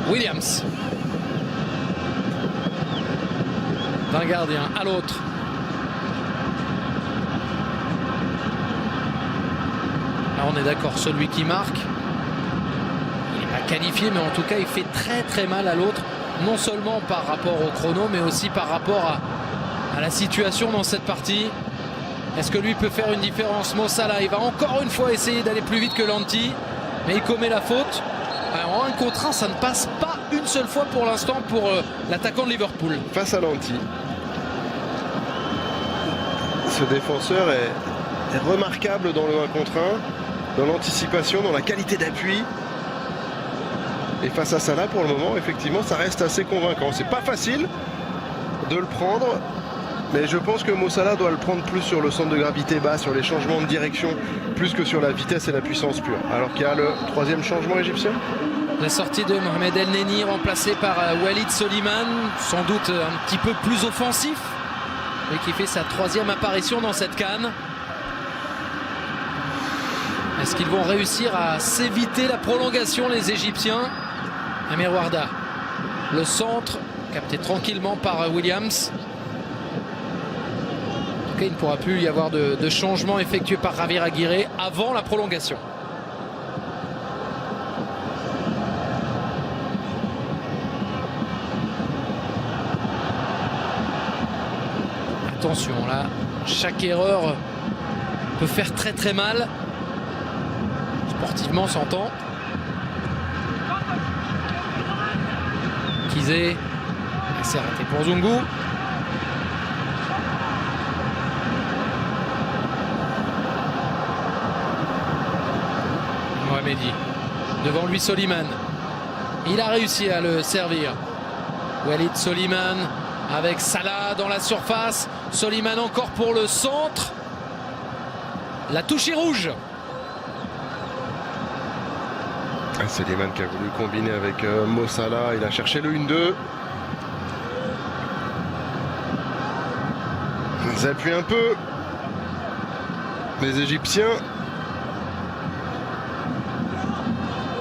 Williams. D'un gardien à l'autre. Là on est d'accord, celui qui marque, il n'est pas qualifié, mais en tout cas il fait très très mal à l'autre, non seulement par rapport au chrono, mais aussi par rapport à la situation dans cette partie. Est-ce que lui peut faire une différence? Mo Salah, il va encore une fois essayer d'aller plus vite que Lanty, mais il commet la faute. En 1 contre 1, ça ne passe pas une seule fois pour l'instant pour l'attaquant de Liverpool. Face à Lanty. Ce défenseur est remarquable dans le 1 contre 1, dans l'anticipation, dans la qualité d'appui. Et face à Salah, pour le moment, effectivement, ça reste assez convaincant. C'est pas facile de le prendre, mais je pense que Mo Salah doit le prendre plus sur le centre de gravité bas, sur les changements de direction, plus que sur la vitesse et la puissance pure. Alors qu'il y a le 3e changement égyptien. La sortie de Mohamed El Neni, remplacé par Walid Soliman, sans doute un petit peu plus offensif, et qui fait sa 3e apparition dans cette CAN. Est-ce qu'ils vont réussir à s'éviter la prolongation, les Égyptiens? Amir Warda, le centre, capté tranquillement par Williams. En tout cas, il ne pourra plus y avoir de changement effectué par Javier Aguirre avant la prolongation. Attention là, chaque erreur peut faire très très mal. Sportivement, s'entend. Kizé, c'est raté pour Zungu. Mohamedi, devant lui Soliman. Il a réussi à le servir. Walid Soliman avec Salah dans la surface. Soliman encore pour le centre. La touche est rouge. Soliman qui a voulu combiner avec Mo Salah. Il a cherché le 1-2. Ils appuient un peu les Égyptiens.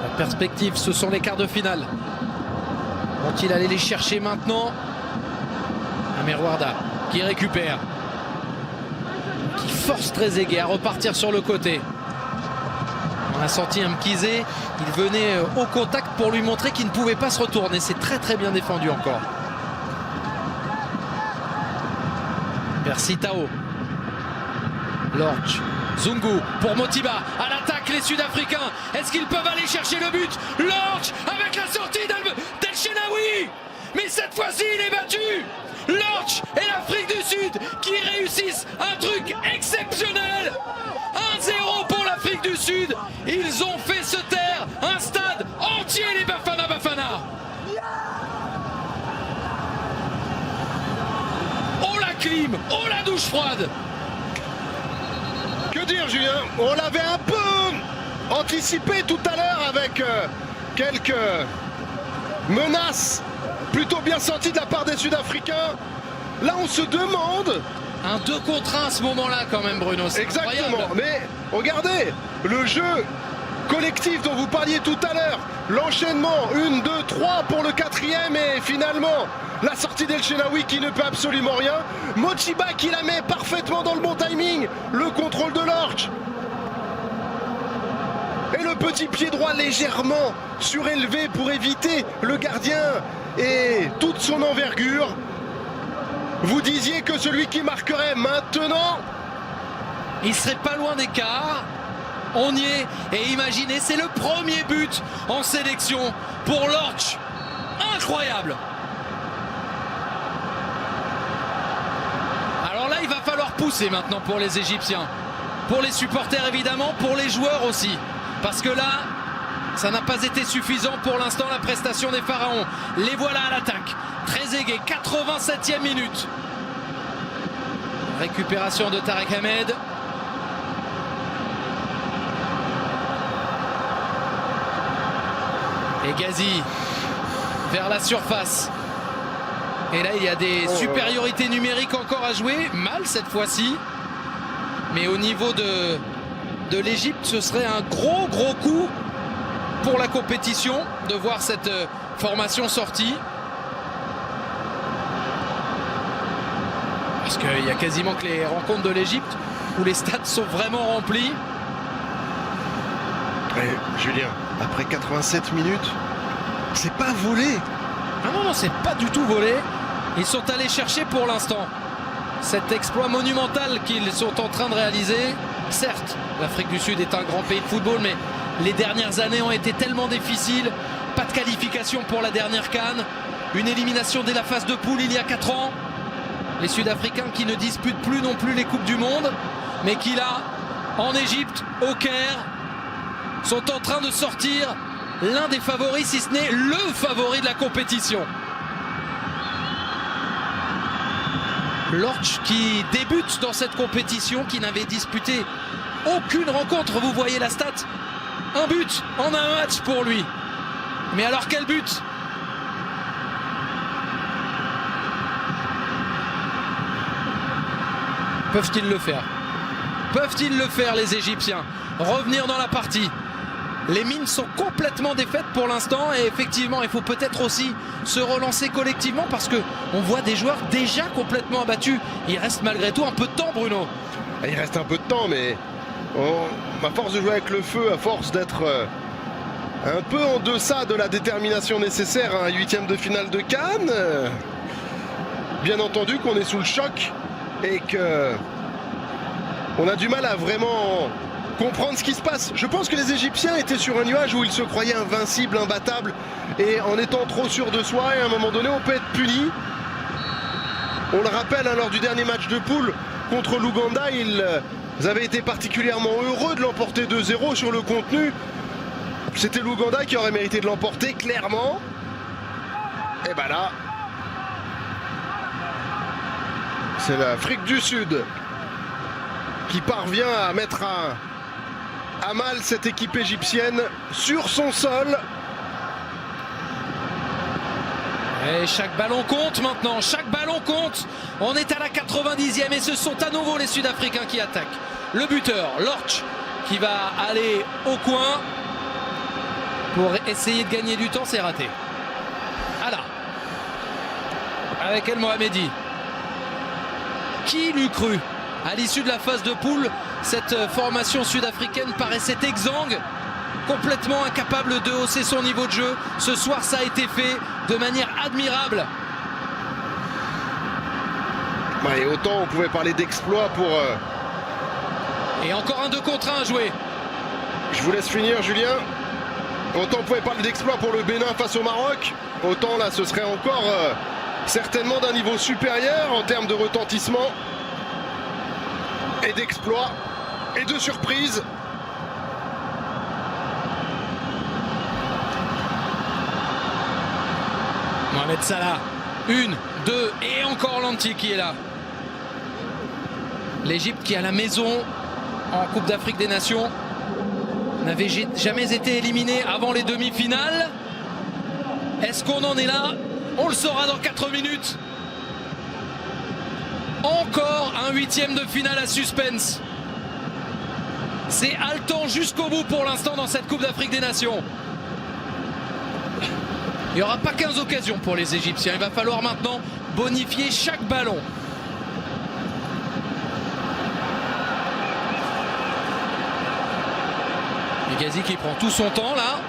La perspective, ce sont les quarts de finale. Vont-ils aller les chercher maintenant? Amir Warda qui récupère, qui force Trezeguet à repartir sur le côté. On a senti un Mkizé, il venait au contact pour lui montrer qu'il ne pouvait pas se retourner. C'est très très bien défendu encore. Persitao, Lorch, Zungu pour Motiba, à l'attaque les Sud-Africains. Est-ce qu'ils peuvent aller chercher le but? Lorch avec la sortie d'El Shenaoui, mais cette fois-ci il est battu. Lorch et l'Afrique du Sud qui réussissent un truc exceptionnel. 1-0 pour l'Afrique du Sud. Ils ont fait se taire un stade entier, les Bafana Bafana. Oh la clim, oh la douche froide. Que dire, Julien? On l'avait un peu anticipé tout à l'heure avec quelques menaces plutôt bien senties de la part des Sud-Africains. Là, on se demande... Un 2 contre 1 à ce moment-là quand même, Bruno. Exactement, incroyable. mais regardez, le jeu collectif dont vous parliez tout à l'heure, l'enchaînement, 1, 2, 3 pour le 4e et finalement la sortie d'El Shenaoui qui ne peut absolument rien. Mochiba qui la met parfaitement dans le bon timing, le contrôle de Lorch. Et le petit pied droit légèrement surélevé pour éviter le gardien et toute son envergure. Vous disiez que celui qui marquerait maintenant, il serait pas loin d'écart. On y est. Et imaginez, c'est le premier but en sélection pour Lorch. Incroyable. Alors là, il va falloir pousser maintenant pour les Égyptiens. Pour les supporters évidemment, pour les joueurs aussi. Parce que là, ça n'a pas été suffisant pour l'instant la prestation des Pharaons. Les voilà à l'attaque. Trezeguet, 87e minute. Récupération de Tarek Ahmed. Et Ghazi vers la surface. Et là, il y a des supériorités numériques encore à jouer. Mal cette fois-ci. Mais au niveau de l'Égypte, ce serait un gros coup pour la compétition de voir cette formation sortie. Parce qu'il y a quasiment que les rencontres de l'Égypte où les stades sont vraiment remplis. Et Julien, après 87 minutes, c'est pas volé. Ah non, c'est pas du tout volé. Ils sont allés chercher pour l'instant cet exploit monumental qu'ils sont en train de réaliser. Certes, l'Afrique du Sud est un grand pays de football, mais les dernières années ont été tellement difficiles. Pas de qualification pour la dernière CAN. Une élimination dès la phase de poule il y a 4 ans. Les Sud-Africains qui ne disputent plus non plus les Coupes du Monde, mais qui là, en Égypte, au Caire, sont en train de sortir l'un des favoris, si ce n'est le favori de la compétition. Lorch qui débute dans cette compétition, qui n'avait disputé aucune rencontre. Vous voyez la stat, un but en un match pour lui. Mais alors quel but? Peuvent-ils le faire? Peuvent-ils le faire les Égyptiens? Revenir dans la partie? Les mines sont complètement défaites pour l'instant et effectivement il faut peut-être aussi se relancer collectivement parce qu'on voit des joueurs déjà complètement abattus. Il reste malgré tout un peu de temps, Bruno. Il reste un peu de temps, mais à force de jouer avec le feu, à force d'être un peu en deçà de la détermination nécessaire à un 8e de finale de CAN, bien entendu qu'on est sous le choc et que on a du mal à vraiment comprendre ce qui se passe. Je pense que les Égyptiens étaient sur un nuage où ils se croyaient invincibles, imbattables, et en étant trop sûrs de soi, et à un moment donné on peut être puni. On le rappelle, hein, lors du dernier match de poule contre l'Ouganda, ils avaient été particulièrement heureux de l'emporter 2-0 sur le contenu. C'était l'Ouganda qui aurait mérité de l'emporter clairement. Et ben là, c'est l'Afrique du Sud qui parvient à mettre à mal cette équipe égyptienne sur son sol. Et chaque ballon compte maintenant, chaque ballon compte. On est à la 90e et ce sont à nouveau les Sud-Africains qui attaquent. Le buteur, Lorch, qui va aller au coin pour essayer de gagner du temps, c'est raté. Voilà. Avec El Mohamedi. Qui l'eût cru? À l'issue de la phase de poule, cette formation sud-africaine paraissait exsangue, complètement incapable de hausser son niveau de jeu. Ce soir, ça a été fait de manière admirable. Et autant on pouvait parler d'exploit pour... Et encore un 2 contre 1 à jouer. Je vous laisse finir, Julien. Autant on pouvait parler d'exploit pour le Bénin face au Maroc, autant là ce serait encore certainement d'un niveau supérieur en termes de retentissement et d'exploit et de surprise. Mohamed Salah, 1, 2 et encore Lanty qui est là. L'Égypte qui à la maison en Coupe d'Afrique des Nations n'avait jamais été éliminé avant les demi-finales. Est-ce qu'on en est là? On le saura dans 4 minutes. Encore un 8e de finale à suspense. C'est haletant jusqu'au bout pour l'instant dans cette Coupe d'Afrique des Nations. Il n'y aura pas 15 occasions pour les Égyptiens. Il va falloir maintenant bonifier chaque ballon. Ghazi qui prend tout son temps là.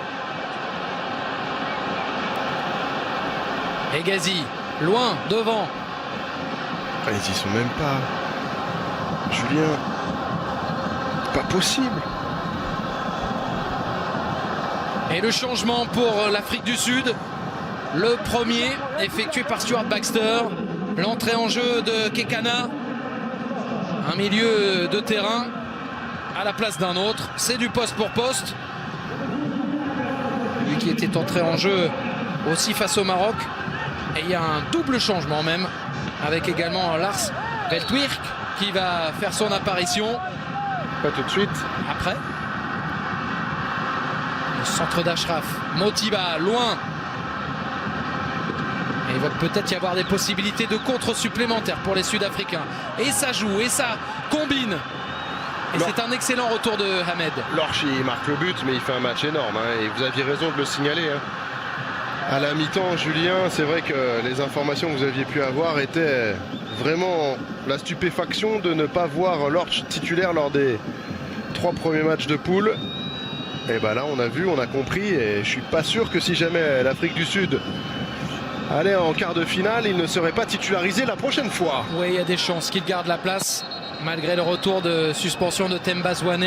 Et Ghazi, loin, devant. Ils y sont même pas. Julien, pas possible. Et le changement pour l'Afrique du Sud, le premier effectué par Stuart Baxter. L'entrée en jeu de Kekana, un milieu de terrain à la place d'un autre. C'est du poste pour poste. Lui qui était entré en jeu aussi face au Maroc. Et il y a un double changement même, avec également Lars Veldwirk qui va faire son apparition. Pas tout de suite. Après. Le centre d'Achraf. Motiba, loin. Et il va peut-être y avoir des possibilités de contre supplémentaires pour les Sud-Africains. Et ça joue, et ça combine. Et c'est un excellent retour de Hamed. Lorch, il marque le but, mais il fait un match énorme. Et vous aviez raison de le signaler. À la mi-temps, Julien, c'est vrai que les informations que vous aviez pu avoir étaient vraiment la stupéfaction de ne pas voir Lorch titulaire lors des 3 premiers matchs de poule. Et ben là, on a vu, on a compris. Et je suis pas sûr que si jamais l'Afrique du Sud allait en quart de finale, il ne serait pas titularisé la prochaine fois. Oui, il y a des chances qu'il garde la place, malgré le retour de suspension de Themba Zwane.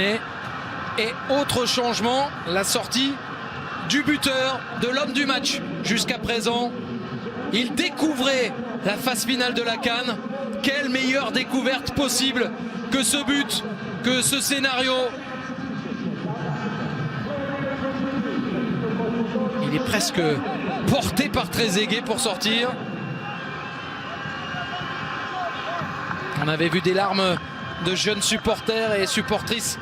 Et autre changement, la sortie du buteur, de l'homme du match jusqu'à présent. Il découvrait la phase finale de la CAN. Quelle meilleure découverte possible que ce but, que ce scénario. Il est presque porté par Trezeguet pour sortir. On avait vu des larmes de jeunes supporters et supportrices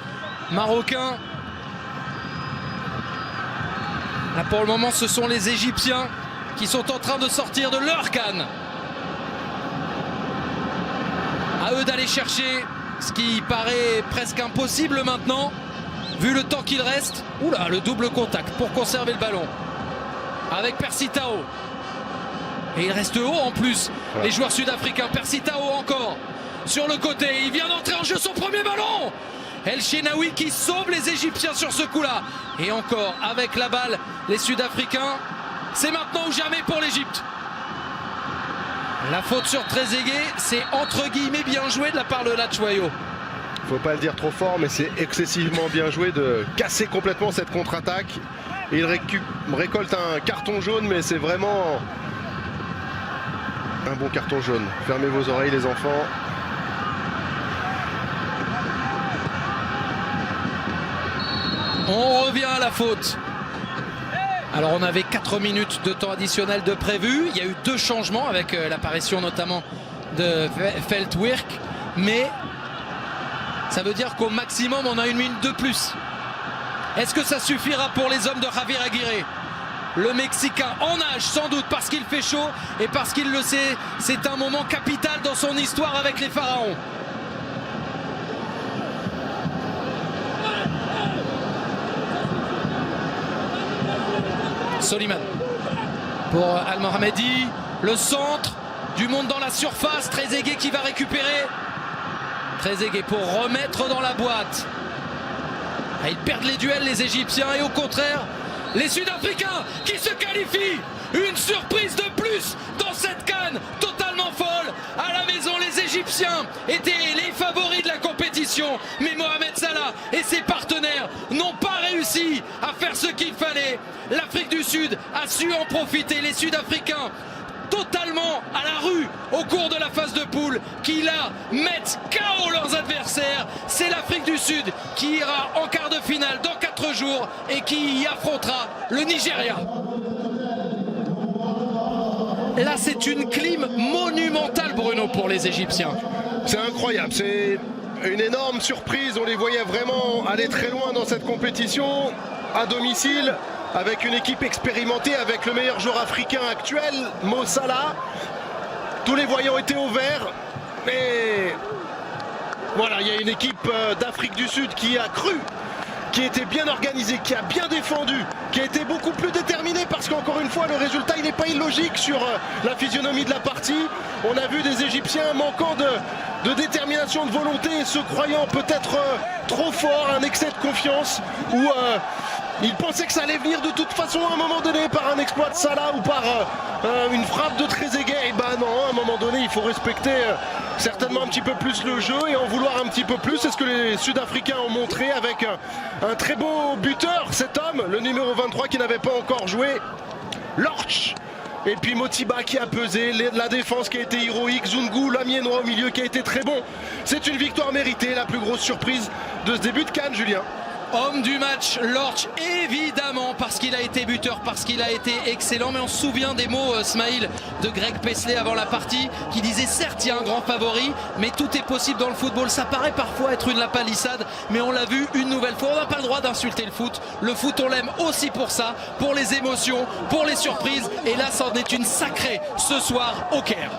marocains. Là pour le moment ce sont les Égyptiens qui sont en train de sortir de leur CAN. À eux d'aller chercher ce qui paraît presque impossible maintenant, vu le temps qu'il reste. Oula, le double contact pour conserver le ballon. Avec Percy Tau. Et il reste haut en plus, les joueurs sud-africains. Percy Tau encore sur le côté. Il vient d'entrer en jeu son premier ballon. El Shenaoui qui sauve les Égyptiens sur ce coup-là. Et encore avec la balle, les Sud-Africains. C'est maintenant ou jamais pour l'Égypte. La faute sur Trezeguet, c'est entre guillemets bien joué de la part de Latshuayo. Faut pas le dire trop fort, mais c'est excessivement bien joué de casser complètement cette contre-attaque. Il récolte un carton jaune, mais c'est vraiment un bon carton jaune. Fermez vos oreilles les enfants. On revient à la faute. Alors on avait 4 minutes de temps additionnel de prévu. Il y a eu 2 changements avec l'apparition notamment de Veldwirk. Mais ça veut dire qu'au maximum on a 1 minute de plus. Est-ce que ça suffira pour les hommes de Javier Aguirre? Le Mexicain en nage sans doute parce qu'il fait chaud et parce qu'il le sait. C'est un moment capital dans son histoire avec les Pharaons. Soliman pour Al-Mohamedi, le centre, du monde dans la surface, Trezeguet qui va récupérer. Trezeguet pour remettre dans la boîte. Ils perdent les duels les Égyptiens et au contraire les Sud-Africains qui se qualifient. Une surprise de plus dans cette CAN totalement folle. À la maison les Égyptiens étaient les favoris de la compétition, mais Mohamed Salah et ses partenaires n'ont pas réussi à faire ce qu'il fallait. L'Afrique du Sud a su en profiter. Les Sud-Africains totalement à la rue au cours de la phase de poule qui là mettent KO leurs adversaires. C'est l'Afrique du Sud qui ira en quart de finale dans 4 jours et qui y affrontera le Nigeria. Là c'est une clim monumentale Bruno pour les Égyptiens. C'est incroyable, c'est une énorme surprise. On les voyait vraiment aller très loin dans cette compétition à domicile, avec une équipe expérimentée, avec le meilleur joueur africain actuel, Mo Salah. Tous les voyants étaient au vert. Mais voilà, il y a une équipe d'Afrique du Sud qui a cru, qui était bien organisée, qui a bien défendu, qui a été beaucoup plus déterminée parce qu'encore une fois, le résultat il n'est pas illogique sur la physionomie de la partie. On a vu des Égyptiens manquant de détermination, de volonté, et se croyant peut-être trop fort, un excès de confiance, où ils pensaient que ça allait venir de toute façon à un moment donné par un exploit de Salah ou par une frappe de Trezeguet. Et ben non, à un moment donné, il faut respecter certainement un petit peu plus le jeu et en vouloir un petit peu plus. C'est ce que les Sud-Africains ont montré avec un très beau buteur, cet homme, le numéro 23 qui n'avait pas encore joué, Lorch. Et puis Motiba qui a pesé, la défense qui a été héroïque, Zungu, l'Amiénois au milieu qui a été très bon. C'est une victoire méritée, la plus grosse surprise de ce début de CAN, Julien. Homme du match, Lorch, évidemment, parce qu'il a été buteur, parce qu'il a été excellent. Mais on se souvient des mots, Smaïl, de Greg Paisley avant la partie, qui disait certes il y a un grand favori, mais tout est possible dans le football. Ça paraît parfois être une lapalissade, mais on l'a vu une nouvelle fois. On n'a pas le droit d'insulter le foot. Le foot, on l'aime aussi pour ça, pour les émotions, pour les surprises. Et là, c'en est une sacrée ce soir au Caire.